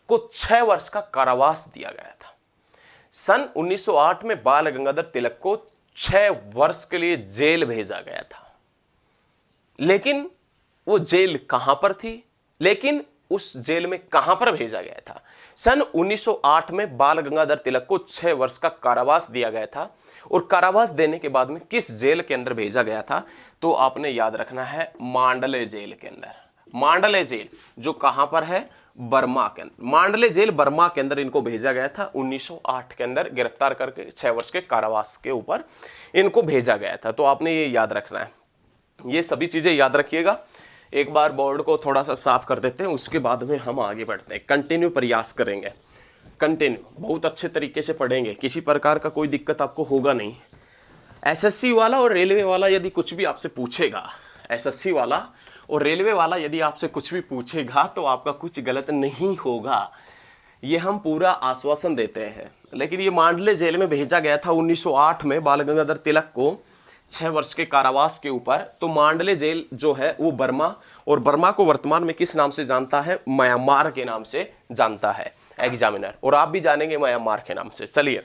को 6 वर्ष का कारावास दिया गया था। सन 1908 में बाल गंगाधर तिलक को 6 वर्ष के लिए जेल भेजा गया था। लेकिन वो जेल कहां पर थी? लेकिन उस जेल में कहां पर भेजा गया था? सन 1908 में बाल गंगाधर तिलक को 6 वर्ष का कारावास दिया गया था, और कारावास देने के बाद में किस जेल के अंदर भेजा गया था? तो आपने याद रखना है मांडले जेल के अंदर। मांडले जेल जो कहां पर है? बर्मा के अंदर। मांडले जेल बर्मा के अंदर इनको भेजा गया था 1908 के अंदर, गिरफ्तार करके 6 वर्ष के कारावास के ऊपर इनको भेजा गया था। तो आपने ये याद रखना है, ये सभी चीजें याद रखिएगा। एक बार बोर्ड को थोड़ा सा साफ कर देते हैं, उसके बाद में हम आगे बढ़ते हैं। कंटिन्यू प्रयास करेंगे, कंटिन्यू बहुत अच्छे तरीके से पढ़ेंगे, किसी प्रकार का कोई दिक्कत आपको होगा नहीं। एसएससी वाला और रेलवे वाला यदि कुछ भी आपसे पूछेगा, एसएससी वाला और रेलवे वाला यदि आपसे कुछ भी पूछेगा तो आपका कुछ गलत नहीं होगा, ये हम पूरा आश्वासन देते हैं। लेकिन ये मांडले जेल में भेजा गया था 1908 में बाल गंगाधर तिलक को 6 वर्ष के कारावास के ऊपर। तो मांडले जेल जो है वो बर्मा, और बर्मा को वर्तमान में किस नाम से जानता है? म्यांमार के नाम से जानता है एग्जामिनर, और आप भी जानेंगे म्यांमार के नाम से। चलिए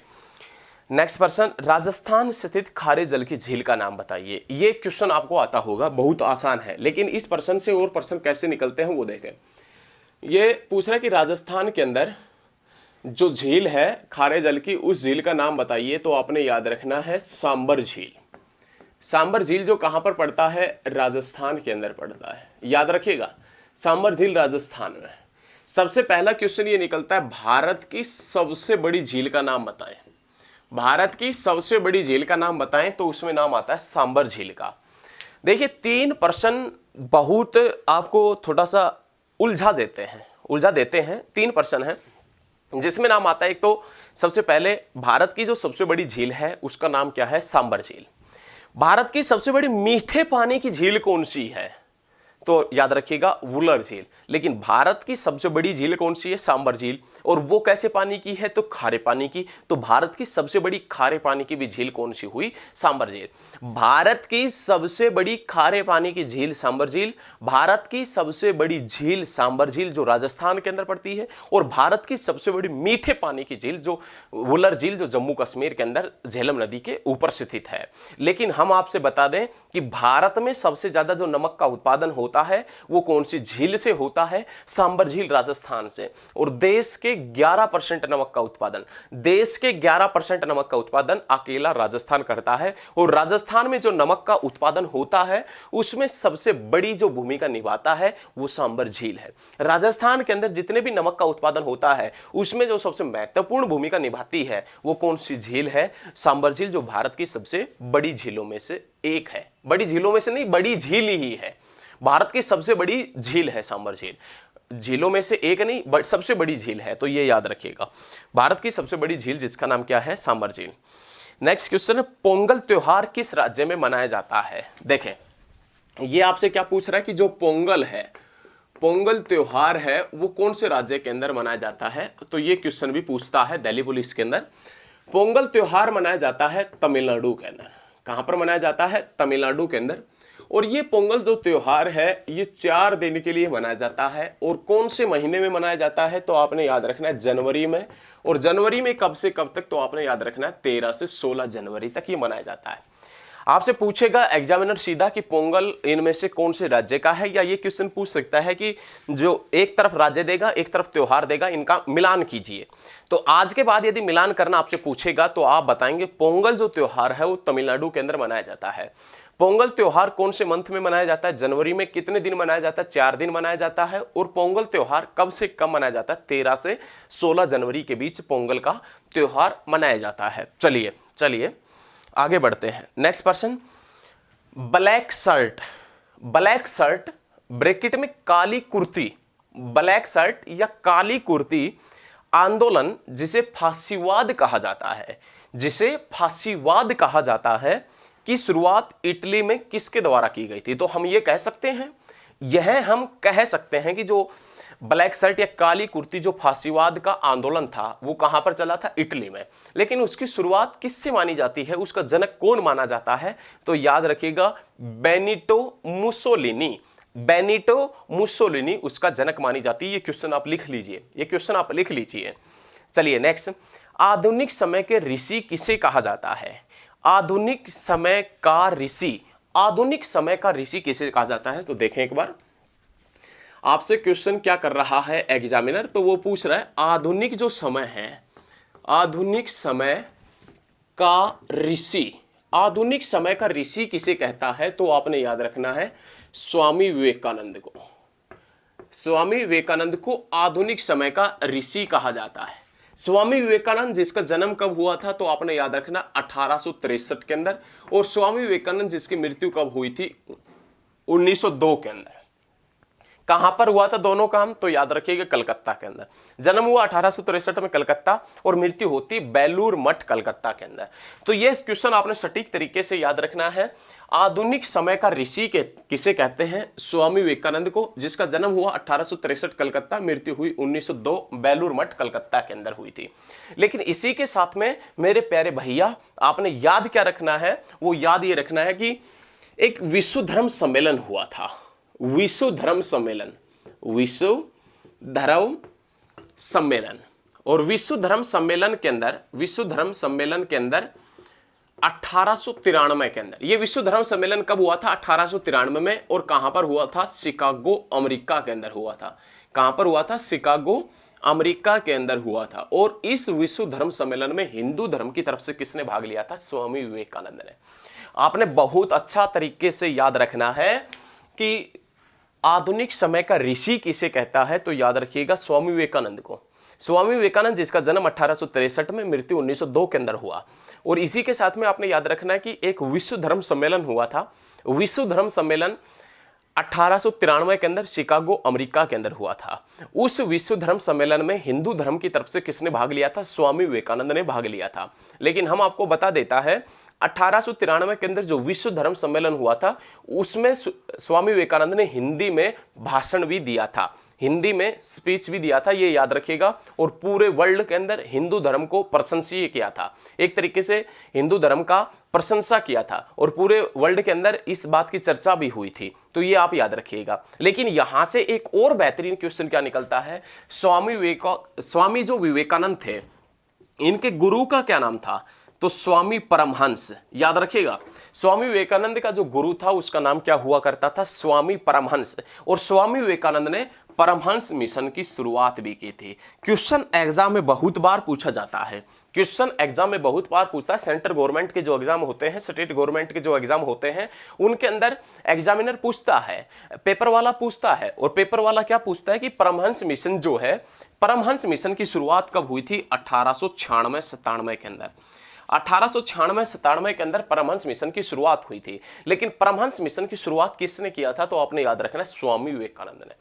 नेक्स्ट पर्सन, राजस्थान स्थित खारे जल की झील का नाम बताइए। ये क्वेश्चन आपको आता होगा, बहुत आसान है, लेकिन इस पर्सन से और पर्सन कैसे निकलते हैं वो देखें। ये पूछ रहा है कि राजस्थान के अंदर जो झील है खारे जल की, उस झील का नाम बताइए। तो आपने याद रखना है सांबर झील। सांबर झील जो कहां पर पड़ता है? राजस्थान के अंदर पड़ता है, याद रखिएगा, सांबर झील राजस्थान में। सबसे पहला क्वेश्चन ये निकलता है, भारत की सबसे बड़ी झील का नाम बताएं। भारत की सबसे बड़ी झील का नाम बताएं, तो उसमें नाम आता है सांबर झील का। देखिए 3 पर्सन बहुत आपको थोड़ा सा उलझा देते हैं। 3 पर्सन है जिसमें नाम आता है, एक तो सबसे पहले भारत की जो सबसे बड़ी झील है उसका नाम क्या है? सांबर झील। भारत की सबसे बड़ी मीठे पानी की झील कौन सी है? तो याद रखिएगा वुलर झील। लेकिन भारत की सबसे बड़ी झील कौन सी है? सांबर झील। और वो कैसे पानी की है? तो खारे पानी की। तो भारत की सबसे बड़ी खारे पानी की भी झील कौन सी हुई? सांबर झील। भारत की सबसे बड़ी खारे पानी की झील सांबर झील। भारत की सबसे बड़ी झील सांबर झील जो राजस्थान के अंदर पड़ती है। और भारत की सबसे बड़ी मीठे पानी की झील जो वुलर झील जो जम्मू कश्मीर के अंदर झेलम नदी के ऊपर स्थित है। लेकिन हम आपसे बता दें कि भारत में सबसे ज्यादा जो नमक का उत्पादन होता है वो कौन सी झील से होता है? सांबर झील राजस्थान से। और देश के 11% नमक का उत्पादन, देश के 11% नमक का उत्पादन अकेला राजस्थान करता है। और राजस्थान में जो नमक का उत्पादन होता है उसमें सबसे बड़ी जो भूमिका निभाता है वो सांबर झील है। राजस्थान के अंदर जितने भी नमक का उत्पादन होता है उसमें जो सबसे महत्वपूर्ण भूमिका निभाती है वो कौन सी झील है? सांबर झील, जो भारत की सबसे बड़ी झीलों में से एक है। बड़ी झीलों में से नहीं, बड़ी झील ही है। भारत की सबसे बड़ी झील है सांबर झील, झीलों में से एक नहीं बट सबसे बड़ी झील है। तो ये याद रखिएगा, भारत की सबसे बड़ी झील जिसका नाम क्या है? सांबर झील। नेक्स्ट क्वेश्चन है, पोंगल त्योहार किस राज्य में मनाया जाता है? देखें ये आपसे क्या पूछ रहा है कि जो पोंगल है, पोंगल त्योहार है वो कौन से राज्य के अंदर मनाया जाता है? तो ये क्वेश्चन भी पूछता है दिल्ली पुलिस के अंदर। पोंगल त्योहार मनाया जाता है तमिलनाडु के अंदर। कहां पर मनाया जाता है? तमिलनाडु के अंदर। और ये पोंगल जो त्योहार है ये 4 दिन के लिए मनाया जाता है। और कौन से महीने में मनाया जाता है? तो आपने याद रखना है जनवरी में। और जनवरी में कब से कब तक? तो आपने याद रखना है 13 से 16 जनवरी तक ये मनाया जाता है। आपसे पूछेगा एग्जामिनर सीधा कि पोंगल इनमें से कौन से राज्य का है, या ये क्वेश्चन पूछ सकता है कि जो एक तरफ राज्य देगा एक तरफ त्योहार देगा, इनका मिलान कीजिए। तो आज के बाद यदि मिलान करना आपसे पूछेगा तो आप बताएंगे पोंगल जो त्योहार है वो तमिलनाडु के अंदर मनाया जाता है। पोंगल त्योहार कौन से मंथ में मनाया जाता है? जनवरी में। कितने दिन मनाया जाता है? 4 दिन मनाया जाता है। और पोंगल त्योहार कब से कब मनाया जाता है? 13 से 16 जनवरी के बीच पोंगल का त्योहार मनाया जाता है। चलिए चलिए आगे बढ़ते हैं। Next person, black shirt. Black shirt bracket में काली कुर्ती, ब्लैक शर्ट या काली कुर्ती आंदोलन जिसे फांसीवाद कहा जाता है, जिसे फांसीवाद कहा जाता है, की शुरुआत इटली में किसके द्वारा की गई थी? तो हम ये कह सकते हैं, यह हम कह सकते हैं कि जो ब्लैक शर्ट या काली कुर्ती जो फांसीवाद का आंदोलन था वो कहां पर चला था? इटली में। लेकिन उसकी शुरुआत किससे मानी जाती है? उसका जनक कौन माना जाता है? तो याद रखिएगा बेनिटो मुसोलिनी। बेनिटो मुसोलिनी उसका जनक मानी जाती है। ये क्वेश्चन आप लिख लीजिए, ये क्वेश्चन आप लिख लीजिए। चलिए नेक्स्ट, आधुनिक समय के ऋषि किसे कहा जाता है? आधुनिक समय का ऋषि, आधुनिक समय का ऋषि किसे कहा जाता है? तो देखें एक बार, आपसे क्वेश्चन क्या कर रहा है एग्जामिनर, तो वो पूछ रहा है आधुनिक जो समय है, आधुनिक समय का ऋषि, आधुनिक समय का ऋषि किसे कहता है? तो आपने याद रखना है स्वामी विवेकानंद को। स्वामी विवेकानंद को आधुनिक समय का ऋषि कहा जाता है। स्वामी विवेकानंद जिसका जन्म कब हुआ था? तो आपने याद रखना 1863 के अंदर। और स्वामी विवेकानंद जिसकी मृत्यु कब हुई थी? 1902 के अंदर। कहां पर हुआ था दोनों काम? तो याद रखिएगा कलकत्ता के अंदर। जन्म हुआ 1863 में कलकत्ता और मृत्यु होती बेलूर मठ कलकत्ता के अंदर। तो ये क्वेश्चन आपने सटीक तरीके से याद रखना है। आधुनिक समय का ऋषि के किसे कहते हैं? स्वामी विवेकानंद को, जिसका जन्म हुआ 1863 कलकत्ता, मृत्यु हुई 1902 बेलूर मठ कलकत्ता के अंदर हुई थी। लेकिन इसी के साथ में मेरे प्यारे भैया आपने याद क्या रखना है? वो याद ये रखना है कि एक विश्व धर्म सम्मेलन हुआ था। विश्व धर्म सम्मेलन, विश्व धर्म सम्मेलन। और विश्व धर्म सम्मेलन के अंदर, विश्व धर्म सम्मेलन के अंदर 1893 के अंदर, ये विश्व धर्म सम्मेलन कब हुआ था? 1893 में। और कहां पर हुआ था? शिकागो अमेरिका के अंदर हुआ था। कहां पर हुआ था? शिकागो अमेरिका के अंदर हुआ था। और इस विश्व धर्म सम्मेलन में हिंदू धर्म की तरफ से किसने भाग लिया था? स्वामी विवेकानंद ने। आपने बहुत अच्छा तरीके से याद रखना है कि आधुनिक समय का ऋषि किसे कहता है? तो याद रखिएगा स्वामी विवेकानंद को। स्वामी विवेकानंद जिसका जन्म 1863 में, मृत्यु 1902 के अंदर हुआ। और इसी के साथ में आपने याद रखना है कि एक विश्व धर्म सम्मेलन हुआ था। विश्व धर्म सम्मेलन 1893 के अंदर शिकागो अमेरिका के अंदर हुआ था। उस विश्व धर्म सम्मेलन में हिंदू धर्म की तरफ से किसने भाग लिया था? स्वामी विवेकानंद ने भाग लिया था। लेकिन हम आपको बता देता है 1893 के अंदर जो विश्व धर्म सम्मेलन हुआ था उसमें स्वामी विवेकानंद ने हिंदी में भाषण भी दिया था, हिंदी में स्पीच भी दिया था, ये याद रखिएगा। और पूरे वर्ल्ड के अंदर हिंदू धर्म को प्रशंसीय किया था, एक तरीके से हिंदू धर्म का प्रशंसा किया था। और पूरे वर्ल्ड के अंदर इस बात की चर्चा भी हुई थी। तो ये आप याद रखिएगा। लेकिन यहां से एक और बेहतरीन क्वेश्चन क्या निकलता है? स्वामी जो विवेकानंद थे, इनके गुरु का क्या नाम था? तो स्वामी परमहंस। याद रखिएगा, स्वामी विवेकानंद का जो गुरु था उसका नाम क्या हुआ करता था? स्वामी परमहंस। और स्वामी विवेकानंद ने परमहंस मिशन की शुरुआत भी की थी। क्वेश्चन एग्जाम में बहुत बार पूछा जाता है, क्वेश्चन एग्जाम में बहुत बार पूछता है। सेंट्रल गवर्नमेंट के जो एग्जाम होते हैं, स्टेट गवर्नमेंट के जो एग्जाम होते हैं, उनके अंदर एग्जामिनर पूछता है, पेपर वाला पूछता है। और पेपर वाला क्या पूछता है कि परमहंस मिशन जो है, परमहंस मिशन की शुरुआत कब हुई थी? 1896-97 के अंदर। 1896-97 के अंदर परमहंस मिशन की शुरुआत हुई थी। लेकिन परमहंस मिशन की शुरुआत किसने किया था? तो आपने याद रखना है स्वामी विवेकानंद ने।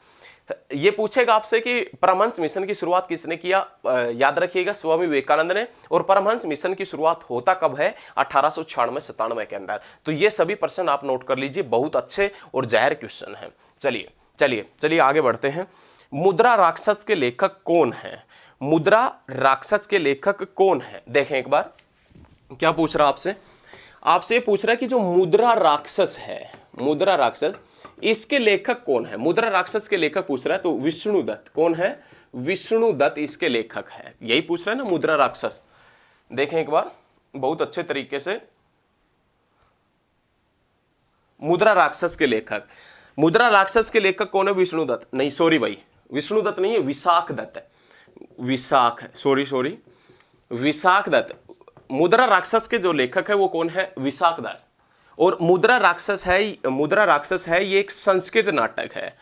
ये पूछेगा आपसे कि परमहंस मिशन की शुरुआत किसने किया? याद रखिएगा स्वामी विवेकानंद ने। और परमहंस मिशन की शुरुआत होता कब है? 1896-97 के अंदर। तो ये सभी प्रश्न आप नोट कर लीजिए, बहुत अच्छे और जाहिर क्वेश्चन हैं। चलिए चलिए चलिए आगे बढ़ते हैं। मुद्रा राक्षस के लेखक कौन है? मुद्रा राक्षस के लेखक कौन है? देखें एक बार क्या पूछ रहा आपसे, आपसे पूछ रहा है कि जो मुद्रा राक्षस है, मुद्रा राक्षस, इसके लेखक कौन है? मुद्रा राक्षस के लेखक पूछ रहा है, तो विष्णुदत्त। कौन है? विष्णुदत्त इसके लेखक है। यही पूछ रहा है ना, मुद्रा राक्षस। देखें एक बार बहुत अच्छे तरीके से, मुद्रा राक्षस के लेखक, मुद्रा राक्षस के लेखक कौन है? विष्णुदत्त। नहीं सॉरी भाई, विष्णुदत्त नहीं है, विशाख दत्त है। विशाख, सॉरी, विशाख दत्त। मुद्रा राक्षस के जो लेखक है वो कौन है? विशाख दत्त। और मुद्रा राक्षस है ये एक संस्कृत नाटक है,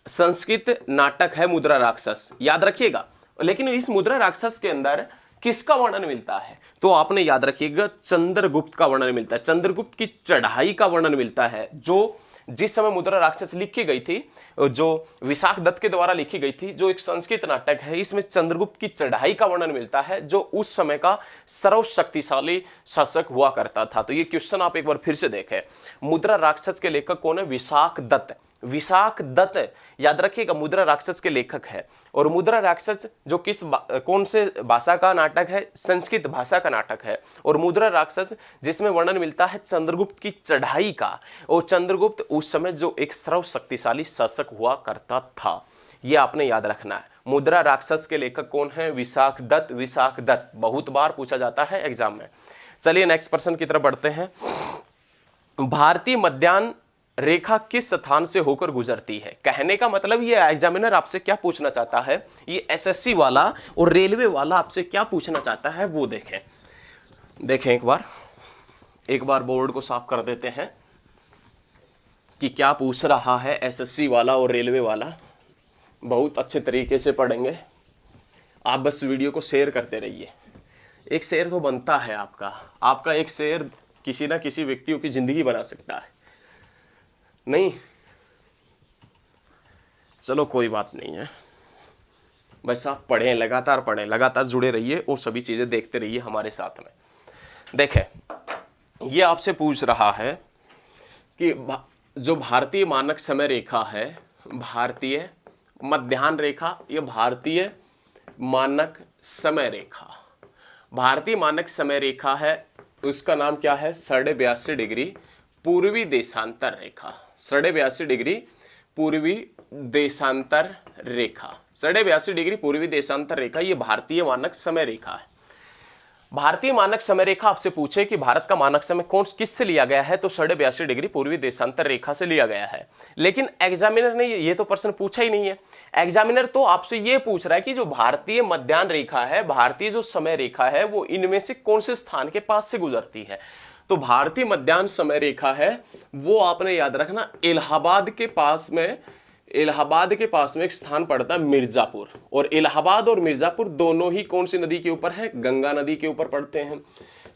संस्कृत नाटक है मुद्रा राक्षस, याद रखिएगा। लेकिन इस मुद्रा राक्षस के अंदर किसका वर्णन मिलता है? तो आपने याद रखिएगा चंद्रगुप्त का वर्णन मिलता है, चंद्रगुप्त की चढ़ाई का वर्णन मिलता है। जो जिस समय मुद्रा राक्षस लिखी गई थी, जो विशाख दत्त के द्वारा लिखी गई थी, जो एक संस्कृत नाटक है, इसमें चंद्रगुप्त की चढ़ाई का वर्णन मिलता है, जो उस समय का सर्वशक्तिशाली शासक हुआ करता था। तो ये क्वेश्चन आप एक बार फिर से देखें, मुद्रा राक्षस के लेखक कौन है? विशाख दत्त। विशाख दत्त याद रखिएगा मुद्रा राक्षस के लेखक है। और मुद्रा राक्षस जो कौन से भाषा का नाटक है? संस्कृत भाषा का नाटक है। और मुद्रा राक्षस जिसमें वर्णन मिलता है चंद्रगुप्त की चढ़ाई का, और चंद्रगुप्त उस समय जो एक सर्वशक्तिशाली शासक हुआ करता था, ये आपने याद रखना है। मुद्रा राक्षस के लेखक कौन है? विशाख दत्त। विशाख दत्त बहुत बार पूछा जाता है एग्जाम में। चलिए नेक्स्ट प्रश्न की तरफ बढ़ते हैं। भारतीय मध्याह्न रेखा किस स्थान से होकर गुजरती है? कहने का मतलब ये एग्जामिनर आपसे क्या पूछना चाहता है, ये एसएससी वाला और रेलवे वाला आपसे क्या पूछना चाहता है वो देखें। एक बार बोर्ड को साफ कर देते हैं कि क्या पूछ रहा है एसएससी वाला और रेलवे वाला। बहुत अच्छे तरीके से पढ़ेंगे, आप बस वीडियो को शेयर करते रहिए। एक शेयर तो बनता है आपका एक शेयर किसी ना किसी व्यक्तियों की जिंदगी बना सकता है। नहीं, चलो कोई बात नहीं है, बस आप पढ़ें, लगातार जुड़े रहिए और सभी चीजें देखते रहिए हमारे साथ में। देखें, ये आपसे पूछ रहा है कि जो भारतीय मानक समय रेखा है, भारतीय मध्याह्न रेखा, ये भारतीय मानक समय रेखा, भारतीय मानक समय रेखा है, उसका नाम क्या है? 82.5 डिग्री पूर्वी देशांतर रेखा। 82.5 डिग्री पूर्वी देशांतर रेखा, 82.5 डिग्री पूर्वी देशांतर रेखा, ये भारतीय मानक समय रेखा है। भारतीय मानक समय रेखा आपसे पूछे कि भारत का मानक समय किससे लिया गया है, तो 82.5 डिग्री पूर्वी देशांतर रेखा से लिया गया है। लेकिन एग्जामिनर ने ये तो प्रश्न पूछा ही नहीं है। एग्जामिनर तो आपसे ये पूछ रहा है कि जो भारतीय मध्याह्न रेखा है, भारतीय जो समय रेखा है, वो इनमें से कौन से स्थान के पास से गुजरती है। तो भारतीय मध्याह्न समय रेखा है वो आपने याद रखना इलाहाबाद के पास में एक स्थान पड़ता है मिर्जापुर। और इलाहाबाद और मिर्जापुर दोनों ही कौन सी नदी के ऊपर है? गंगा नदी के ऊपर पड़ते हैं।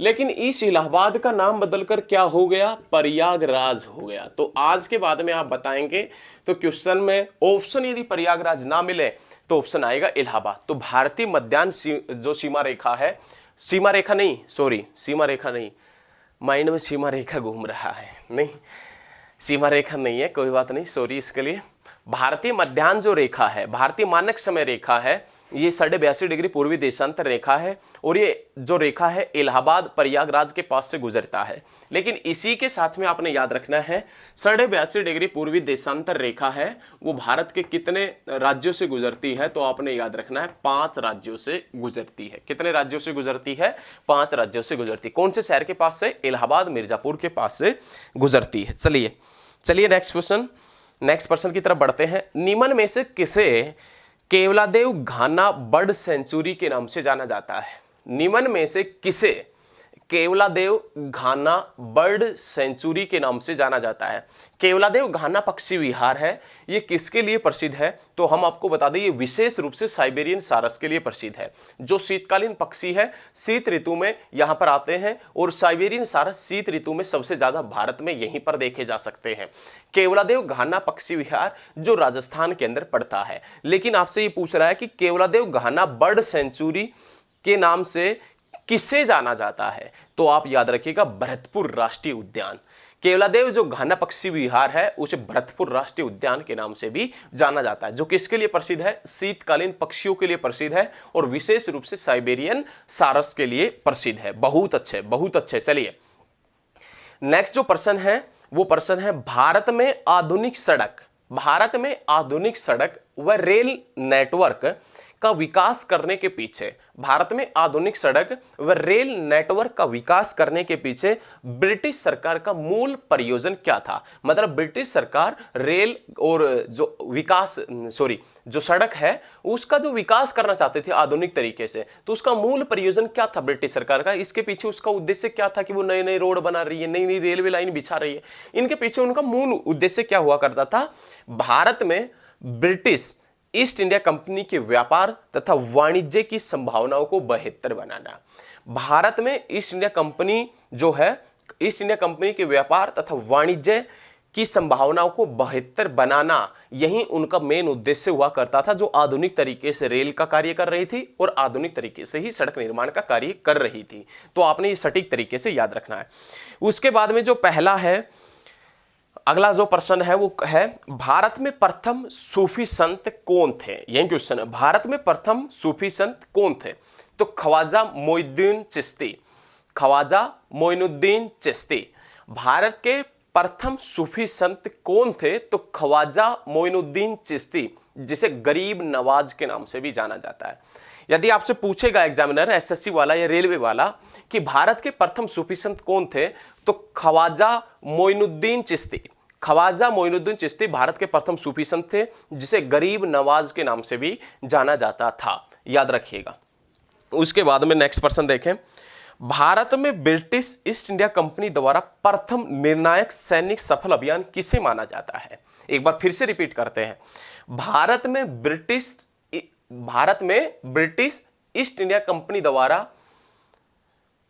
लेकिन इस इलाहाबाद का नाम बदलकर क्या हो गया? प्रयागराज हो गया। तो आज के बाद में आप बताएंगे, तो क्वेश्चन में ऑप्शन यदि प्रयागराज ना मिले तो ऑप्शन आएगा इलाहाबाद। तो भारतीय मध्याह्न जो सीमा रेखा है, सीमा रेखा नहीं, माइंड में सीमा रेखा घूम रहा है, नहीं सीमा रेखा नहीं है, कोई बात नहीं, सॉरी इसके लिए। भारतीय मध्याह्न जो रेखा है, भारतीय मानक समय रेखा है, ये 82.5 डिग्री पूर्वी देशांतर रेखा है। और ये जो रेखा है इलाहाबाद प्रयागराज के पास से गुजरता है। लेकिन इसी के साथ में आपने याद रखना है 82.5 डिग्री पूर्वी देशांतर रेखा है वो भारत के कितने राज्यों से गुजरती है? तो आपने याद रखना है 5 राज्यों से गुजरती है। कितने राज्यों से गुजरती है? 5 राज्यों से गुजरती। कौन से शहर के पास से? इलाहाबाद मिर्जापुर के पास से गुजरती है। चलिए नेक्स्ट प्रश्न की तरफ बढ़ते हैं। निम्न में से किसे केवलादेव घाना बर्ड सेंचुरी के नाम से जाना जाता है? निम्न में से किसे केवलादेव घाना बर्ड सेंचुरी के नाम से जाना जाता है? केवलादेव घाना पक्षी विहार है, ये किसके लिए प्रसिद्ध है? तो हम आपको बता दें, ये विशेष रूप से साइबेरियन सारस के लिए प्रसिद्ध है। जो शीतकालीन पक्षी है, शीत ऋतु में यहाँ पर आते हैं, और साइबेरियन सारस शीत ऋतु में सबसे ज्यादा भारत में यहीं पर देखे जा सकते हैं। केवलादेव घाना पक्षी विहार जो राजस्थान के अंदर पड़ता है। लेकिन आपसे ये पूछ रहा है कि केवलादेव घाना बर्ड सेंचुरी के नाम से किसे जाना जाता है? तो आप याद रखिएगा भरतपुर राष्ट्रीय उद्यान। केवलादेव जो घना पक्षी विहार है उसे भरतपुर राष्ट्रीय उद्यान के नाम से भी जाना जाता है, जो किसके लिए प्रसिद्ध है, शीतकालीन पक्षियों के लिए प्रसिद्ध है और विशेष रूप से साइबेरियन सारस के लिए प्रसिद्ध है। बहुत अच्छे, बहुत अच्छे। चलिए नेक्स्ट जो प्रश्न है वो प्रश्न है, भारत में आधुनिक सड़क व रेल नेटवर्क का विकास करने के पीछे, भारत में आधुनिक सड़क व रेल नेटवर्क का विकास करने के पीछे ब्रिटिश सरकार का मूल प्रयोजन क्या था। मतलब ब्रिटिश सरकार रेल और जो सड़क है उसका जो विकास करना चाहते थे आधुनिक तरीके से, तो उसका मूल प्रयोजन क्या था ब्रिटिश सरकार का, इसके पीछे उसका उद्देश्य क्या था कि वो नए नए रोड बना रही है, नई नई रेलवे लाइन बिछा रही है, इनके पीछे उनका मूल उद्देश्य क्या हुआ करता था। भारत में ब्रिटिश ईस्ट इंडिया कंपनी के व्यापार तथा वाणिज्य की संभावनाओं को बेहतर बनाना। भारत में ईस्ट इंडिया कंपनी जो है, ईस्ट इंडिया कंपनी के व्यापार तथा वाणिज्य की संभावनाओं को बेहतर बनाना, यही उनका मेन उद्देश्य हुआ करता था, जो आधुनिक तरीके से रेल का कार्य कर रही थी और आधुनिक तरीके से ही सड़क निर्माण का कार्य कर रही थी। तो आपने ये सटीक तरीके से याद रखना है। उसके बाद में जो पहला है, अगला जो प्रश्न है वो है, भारत में प्रथम सूफी संत कौन थे। यही क्वेश्चन है, भारत में प्रथम सूफी संत कौन थे। तो ख्वाजा मोइनुद्दीन चिश्ती, ख्वाजा मोइनुद्दीन चिश्ती। भारत के प्रथम सूफी संत कौन थे। तो ख्वाजा मोइनुद्दीन चिश्ती, जिसे गरीब नवाज के नाम से भी जाना जाता है। यदि आपसे पूछेगा एग्जामिनर, एसएससी वाला या रेलवे वाला, कि भारत के प्रथम सूफी संत कौन थे, तो ख्वाजा मोइनुद्दीन चिश्ती, ख्वाजा मोइनुद्दीन चिश्ती भारत के प्रथम सूफी संत थे, जिसे गरीब नवाज के नाम से भी जाना जाता था, याद रखिएगा। उसके बाद में नेक्स्ट प्रश्न देखें, भारत में ब्रिटिश ईस्ट इंडिया कंपनी द्वारा प्रथम निर्णायक सैनिक सफल अभियान किसे माना जाता है। एक बार फिर से रिपीट करते हैं, भारत में ब्रिटिश ईस्ट इंडिया कंपनी द्वारा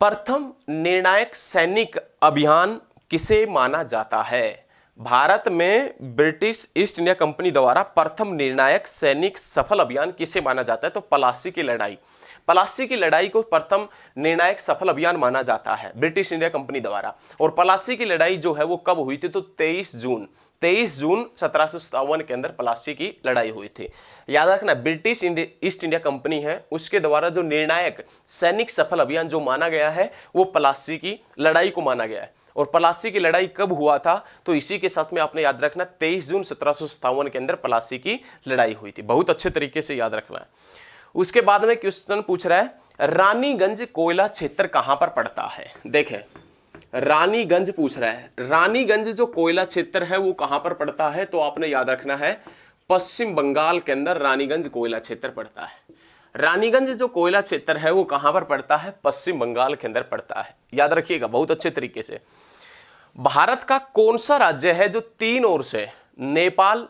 प्रथम निर्णायक सैनिक अभियान किसे माना जाता है। भारत में ब्रिटिश ईस्ट इंडिया कंपनी द्वारा प्रथम निर्णायक सैनिक सफल अभियान किसे माना जाता है। तो प्लासी की लड़ाई, प्लासी की लड़ाई को प्रथम निर्णायक सफल अभियान माना जाता है ब्रिटिश इंडिया कंपनी द्वारा। और प्लासी की लड़ाई जो है वो कब हुई थी। तो 23 जून 1757 के अंदर प्लासी की लड़ाई हुई थी। याद रखना, ब्रिटिश ईस्ट इंडिया कंपनी है उसके द्वारा जो निर्णायक सैनिक सफल अभियान जो माना गया है वो प्लासी की लड़ाई को माना गया है। और प्लासी की लड़ाई कब हुआ था। तो इसी के साथ में आपने याद रखना, 23 जून 1757 के अंदर प्लासी की लड़ाई हुई थी। बहुत अच्छे तरीके से याद रखना है। उसके बाद में क्वेश्चन पूछ रहा है, रानीगंज कोयला क्षेत्र कहां पर पड़ता है। देखें, रानीगंज पूछ रहा है, रानीगंज जो कोयला क्षेत्र है वो कहां पर पड़ता है। तो आपने याद रखना है, पश्चिम बंगाल के अंदर रानीगंज कोयला क्षेत्र पड़ता है। रानीगंज जो कोयला क्षेत्र है वो कहां पर पड़ता है, पश्चिम बंगाल के अंदर पड़ता है। याद रखिएगा बहुत अच्छे तरीके से। भारत का कौन सा राज्य है जो तीन ओर से नेपाल,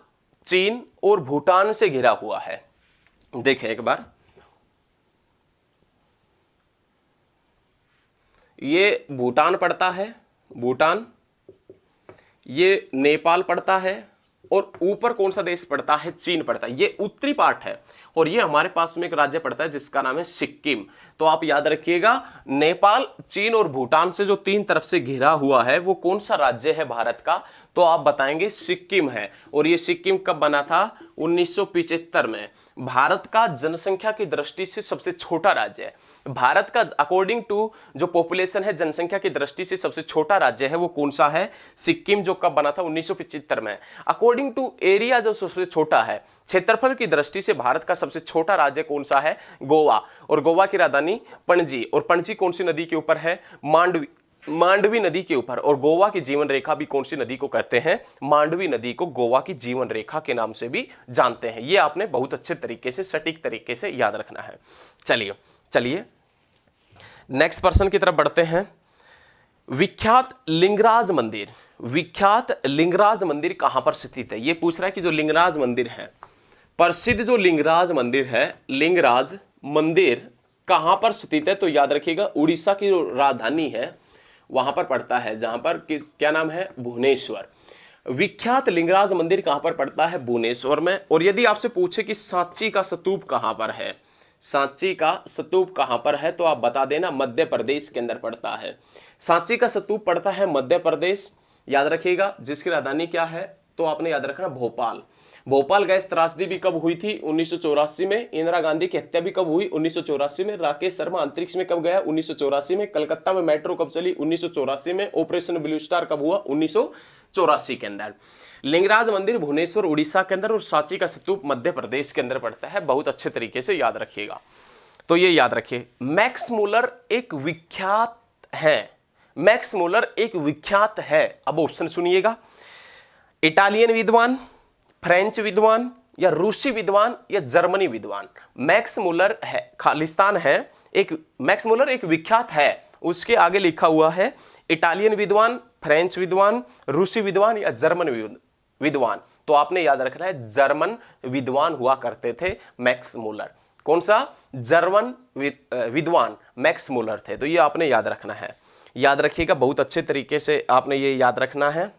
चीन और भूटान से घिरा हुआ है। देखें एक बार, ये भूटान पड़ता है, भूटान, ये नेपाल पड़ता है और ऊपर कौन सा देश पड़ता है, चीन पड़ता है। ये उत्तरी पार्ट है और ये हमारे पास में एक राज्य पड़ता है जिसका नाम है सिक्किम। तो आप याद रखिएगा, नेपाल, चीन और भूटान से जो तीन तरफ से घिरा हुआ है वो कौन सा राज्य है भारत का। तो आप बताएंगे सिक्किम है। और ये सिक्किम कब बना था, 1975 में। भारत का जनसंख्या की दृष्टि से सबसे छोटा राज्य है। भारत का अकॉर्डिंग टू जो पॉपुलेशन है, जनसंख्या की दृष्टि से सबसे छोटा राज्य है वो कौन सा है, सिक्किम, जो कब बना था 1975 में। अकॉर्डिंग टू एरिया जो सबसे छोटा है, क्षेत्रफल की दृष्टि से भारत का सबसे छोटा राज्य कौन सा है, गोवा। और गोवा की राजधानी पणजी। और पणजी कौन सी नदी के ऊपर है, मांडवी नदी के ऊपर। और गोवा की जीवन रेखा भी कौन सी नदी को कहते हैं, मांडवी नदी को गोवा की जीवन रेखा के नाम से भी जानते हैं। ये आपने बहुत अच्छे तरीके से, सटीक तरीके से याद रखना है। चलिए नेक्स्ट प्रश्न की तरफ बढ़ते हैं। विख्यात लिंगराज मंदिर कहां पर स्थित है। ये पूछ रहा है कि जो लिंगराज मंदिर है, प्रसिद्ध जो लिंगराज मंदिर है, लिंगराज मंदिर कहां पर स्थित है। तो याद रखिएगा, उड़ीसा की जो राजधानी है वहां पर पड़ता है, जहां पर क्या नाम है, भुवनेश्वर। विख्यात लिंगराज मंदिर कहां पर पड़ता है, भुवनेश्वर में। और यदि आपसे पूछे कि सांची का स्तूप कहां पर है, सांची का स्तूप कहां पर है, तो आप बता देना मध्य प्रदेश के अंदर पड़ता है। सांची का स्तूप पड़ता है मध्य प्रदेश। याद रखिएगा। जिसकी राजधानी क्या है, तो आपने याद रखना भोपाल। भोपाल गैस त्रासदी भी कब हुई थी, 1984 में। इंदिरा गांधी की हत्या भी कब हुई, 1984 में। राकेश शर्मा अंतरिक्ष में कब गया, 1984 में। कलकत्ता में मेट्रो कब चली, 1984 में। ऑपरेशन ब्लू स्टार कब हुआ, 1984 के अंदर। लिंगराज मंदिर भुवनेश्वर उड़ीसा के अंदर और सांची का स्तूप मध्य प्रदेश के अंदर पड़ता है। बहुत अच्छे तरीके से याद रखिएगा। तो ये याद रखिए, मैक्स मुलर एक विख्यात है। मैक्स मुलर एक विख्यात है। अब ऑप्शन सुनिएगा, इटालियन विद्वान, फ्रेंच विद्वान, या रूसी विद्वान, या जर्मनी विद्वान। मैक्स मुलर है, खालिस्तान है एक, मैक्स मुलर एक विख्यात है, उसके आगे लिखा हुआ है इटालियन विद्वान, फ्रेंच विद्वान, रूसी विद्वान, या जर्मन विद्वान। तो आपने याद रखना है जर्मन विद्वान हुआ करते थे मैक्स मुलर। कौन सा, जर्मन विद्वान मैक्स मुलर थे। तो ये आपने याद रखना है, याद रखिएगा। बहुत अच्छे तरीके से आपने ये याद रखना है।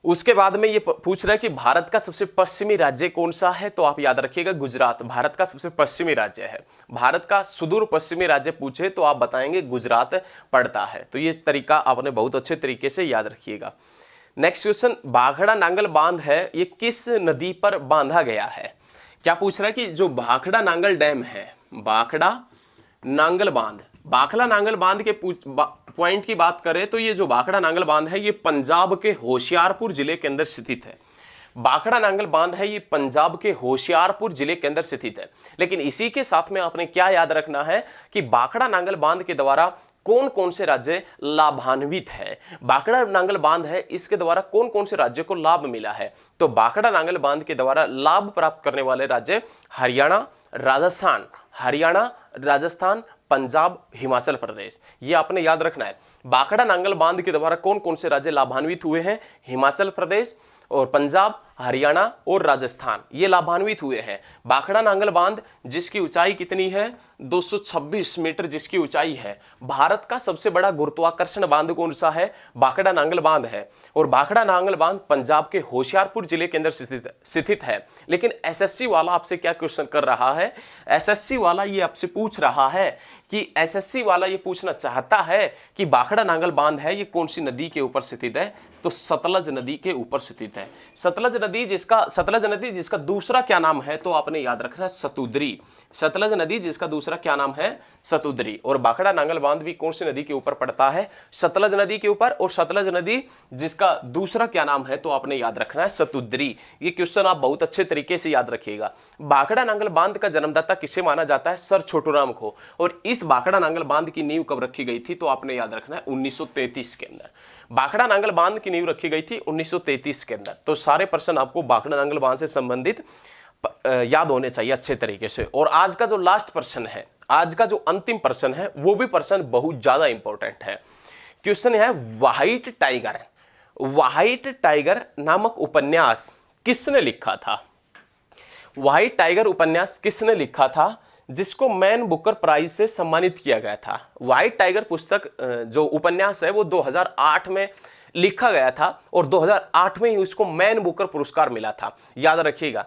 उसके बाद में ये पूछ रहा है कि भारत का सबसे पश्चिमी राज्य कौन सा है, तो आप याद रखिएगा गुजरात भारत का सबसे पश्चिमी राज्य है। भारत का सुदूर पश्चिमी राज्य पूछे तो आप बताएंगे गुजरात पड़ता है। तो ये तरीका आपने बहुत अच्छे तरीके से याद रखिएगा। नेक्स्ट क्वेश्चन, भाखड़ा नांगल बांध है ये किस नदी पर बांधा गया है। क्या पूछ रहा है कि जो भाखड़ा नांगल डैम है, भाखड़ा नांगल बांध, भाखड़ा नांगल बांध के पॉइंट की बात करें तो ये जो भाखड़ा नांगल बांध है ये पंजाब के होशियारपुर जिले के अंदर स्थित है। भाखड़ा नांगल बांध है ये पंजाब के होशियारपुर जिले के अंदर स्थित है। लेकिन इसी के साथ में आपने क्या याद रखना है कि भाखड़ा नांगल बांध के द्वारा कौन कौन से राज्य लाभान्वित है। भाखड़ा नांगल बांध है, इसके द्वारा कौन कौन से राज्य को लाभ मिला है। तो भाखड़ा नांगल बांध के द्वारा लाभ प्राप्त करने वाले राज्य हरियाणा, राजस्थान, हरियाणा, राजस्थान, पंजाब, हिमाचल प्रदेश। ये आपने याद रखना है। भाखड़ा नांगल बांध के द्वारा कौन कौन से राज्य लाभान्वित हुए हैं, हिमाचल प्रदेश और पंजाब, हरियाणा और राजस्थान, ये लाभान्वित हुए हैं। भाखड़ा नांगल बांध जिसकी ऊंचाई कितनी है, 226 मीटर जिसकी ऊंचाई है। भारत का सबसे बड़ा गुरुत्वाकर्षण बांध कौन सा है, भाखड़ा नांगल बांध है। और भाखड़ा नांगल बांध पंजाब के होशियारपुर जिले के अंदर स्थित है। लेकिन एसएससी वाला आपसे क्या क्वेश्चन कर रहा है, एसएससी वाला ये आपसे पूछ रहा है कि एसएससी वाला ये पूछना चाहता है कि भाखड़ा नांगल बांध है ये कौन सी नदी के ऊपर स्थित है, तो सतलज नदी के ऊपर स्थित है। सतलज नदी जिसका दूसरा क्या नाम है, तो आपने याद रखना है सतुद्री। सतलज नदी जिसका दूसरा क्या नाम है, सतुद्री। और भाखड़ा नांगल बांध भी कौन सी नदी के ऊपर पड़ता है, सतलज नदी के ऊपर। और सतलज नदी जिसका दूसरा क्या नाम है, तो आपने याद रखना है सतुद्री। ये क्वेश्चन आप बहुत अच्छे तरीके से याद रखिएगा। भाखड़ा नांगल बांध का जन्मदाता किसे माना जाता है, सर छोटूराम को। और इस भाखड़ा नांगल बांध की नींव कब रखी गई थी, तो आपने याद रखना है 1933 के अंदर। भाखड़ा नांगल बांध की नींव रखी गई थी 1933 के अंदर। तो सारे प्रश्न आपको भाखड़ा नांगल बांध से संबंधित याद होने चाहिए अच्छे तरीके से। और आज का जो लास्ट प्रश्न है, आज का जो अंतिम प्रश्न है, वो भी प्रश्न बहुत ज्यादा इंपॉर्टेंट है। क्वेश्चन है व्हाइट टाइगर। व्हाइट टाइगर नामक उपन्यास किसने लिखा था। व्हाइट टाइगर उपन्यास किसने लिखा था, जिसको मैन बुकर प्राइज से सम्मानित किया गया था। व्हाइट टाइगर पुस्तक जो उपन्यास है वो 2008 में लिखा गया था और 2008 में ही उसको मैन बुकर पुरस्कार मिला था। याद रखिएगा,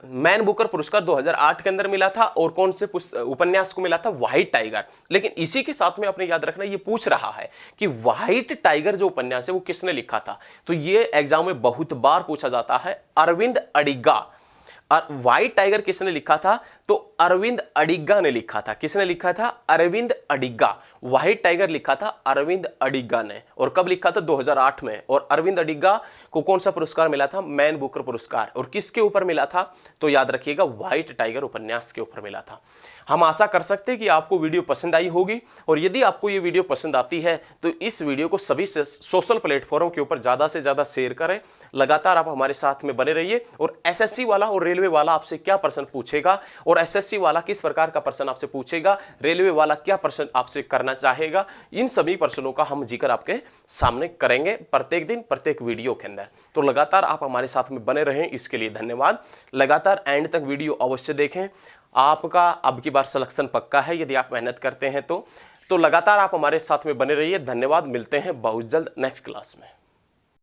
मैन बुकर पुरस्कार 2008 के अंदर मिला था। और कौन से उपन्यास को मिला था, व्हाइट टाइगर। लेकिन इसी के साथ में आपने याद रखना, ये पूछ रहा है कि व्हाइट टाइगर जो उपन्यास है वो किसने लिखा था। तो ये एग्जाम में बहुत बार पूछा जाता है, अरविंद अडिगा। व्हाइट टाइगर किसने लिखा था, तो अरविंद अडिगा ने लिखा था। किसने लिखा था, अरविंद अडिगा। व्हाइट टाइगर लिखा था अरविंद अडिगा ने। और कब लिखा था, 2008 में। और अरविंद अडिगा को कौन सा पुरस्कार मिला था, मैन बुकर पुरस्कार। और किसके ऊपर मिला था, तो याद रखिएगा व्हाइट टाइगर उपन्यास के ऊपर मिला था। हम आशा कर सकते हैं कि आपको वीडियो पसंद आई होगी। और यदि आपको ये वीडियो पसंद आती है तो इस वीडियो को सभी सोशल प्लेटफॉर्म के ऊपर ज़्यादा से ज़्यादा शेयर करें। लगातार आप हमारे साथ में बने रहिए। और एसएससी वाला और रेलवे वाला आपसे क्या प्रश्न पूछेगा, और एसएससी वाला किस प्रकार का प्रश्न आपसे पूछेगा, रेलवे वाला क्या प्रश्न आपसे करना चाहेगा, इन सभी प्रश्नों का हम जिक्र आपके सामने करेंगे प्रत्येक दिन प्रत्येक वीडियो के अंदर। तो लगातार आप हमारे साथ में बने रहें, इसके लिए धन्यवाद। लगातार एंड तक वीडियो अवश्य देखें। आपका अब की बार सिलेक्शन पक्का है यदि आप मेहनत करते हैं तो लगातार आप हमारे साथ में बने रहिए। धन्यवाद, मिलते हैं बहुत जल्द नेक्स्ट क्लास में।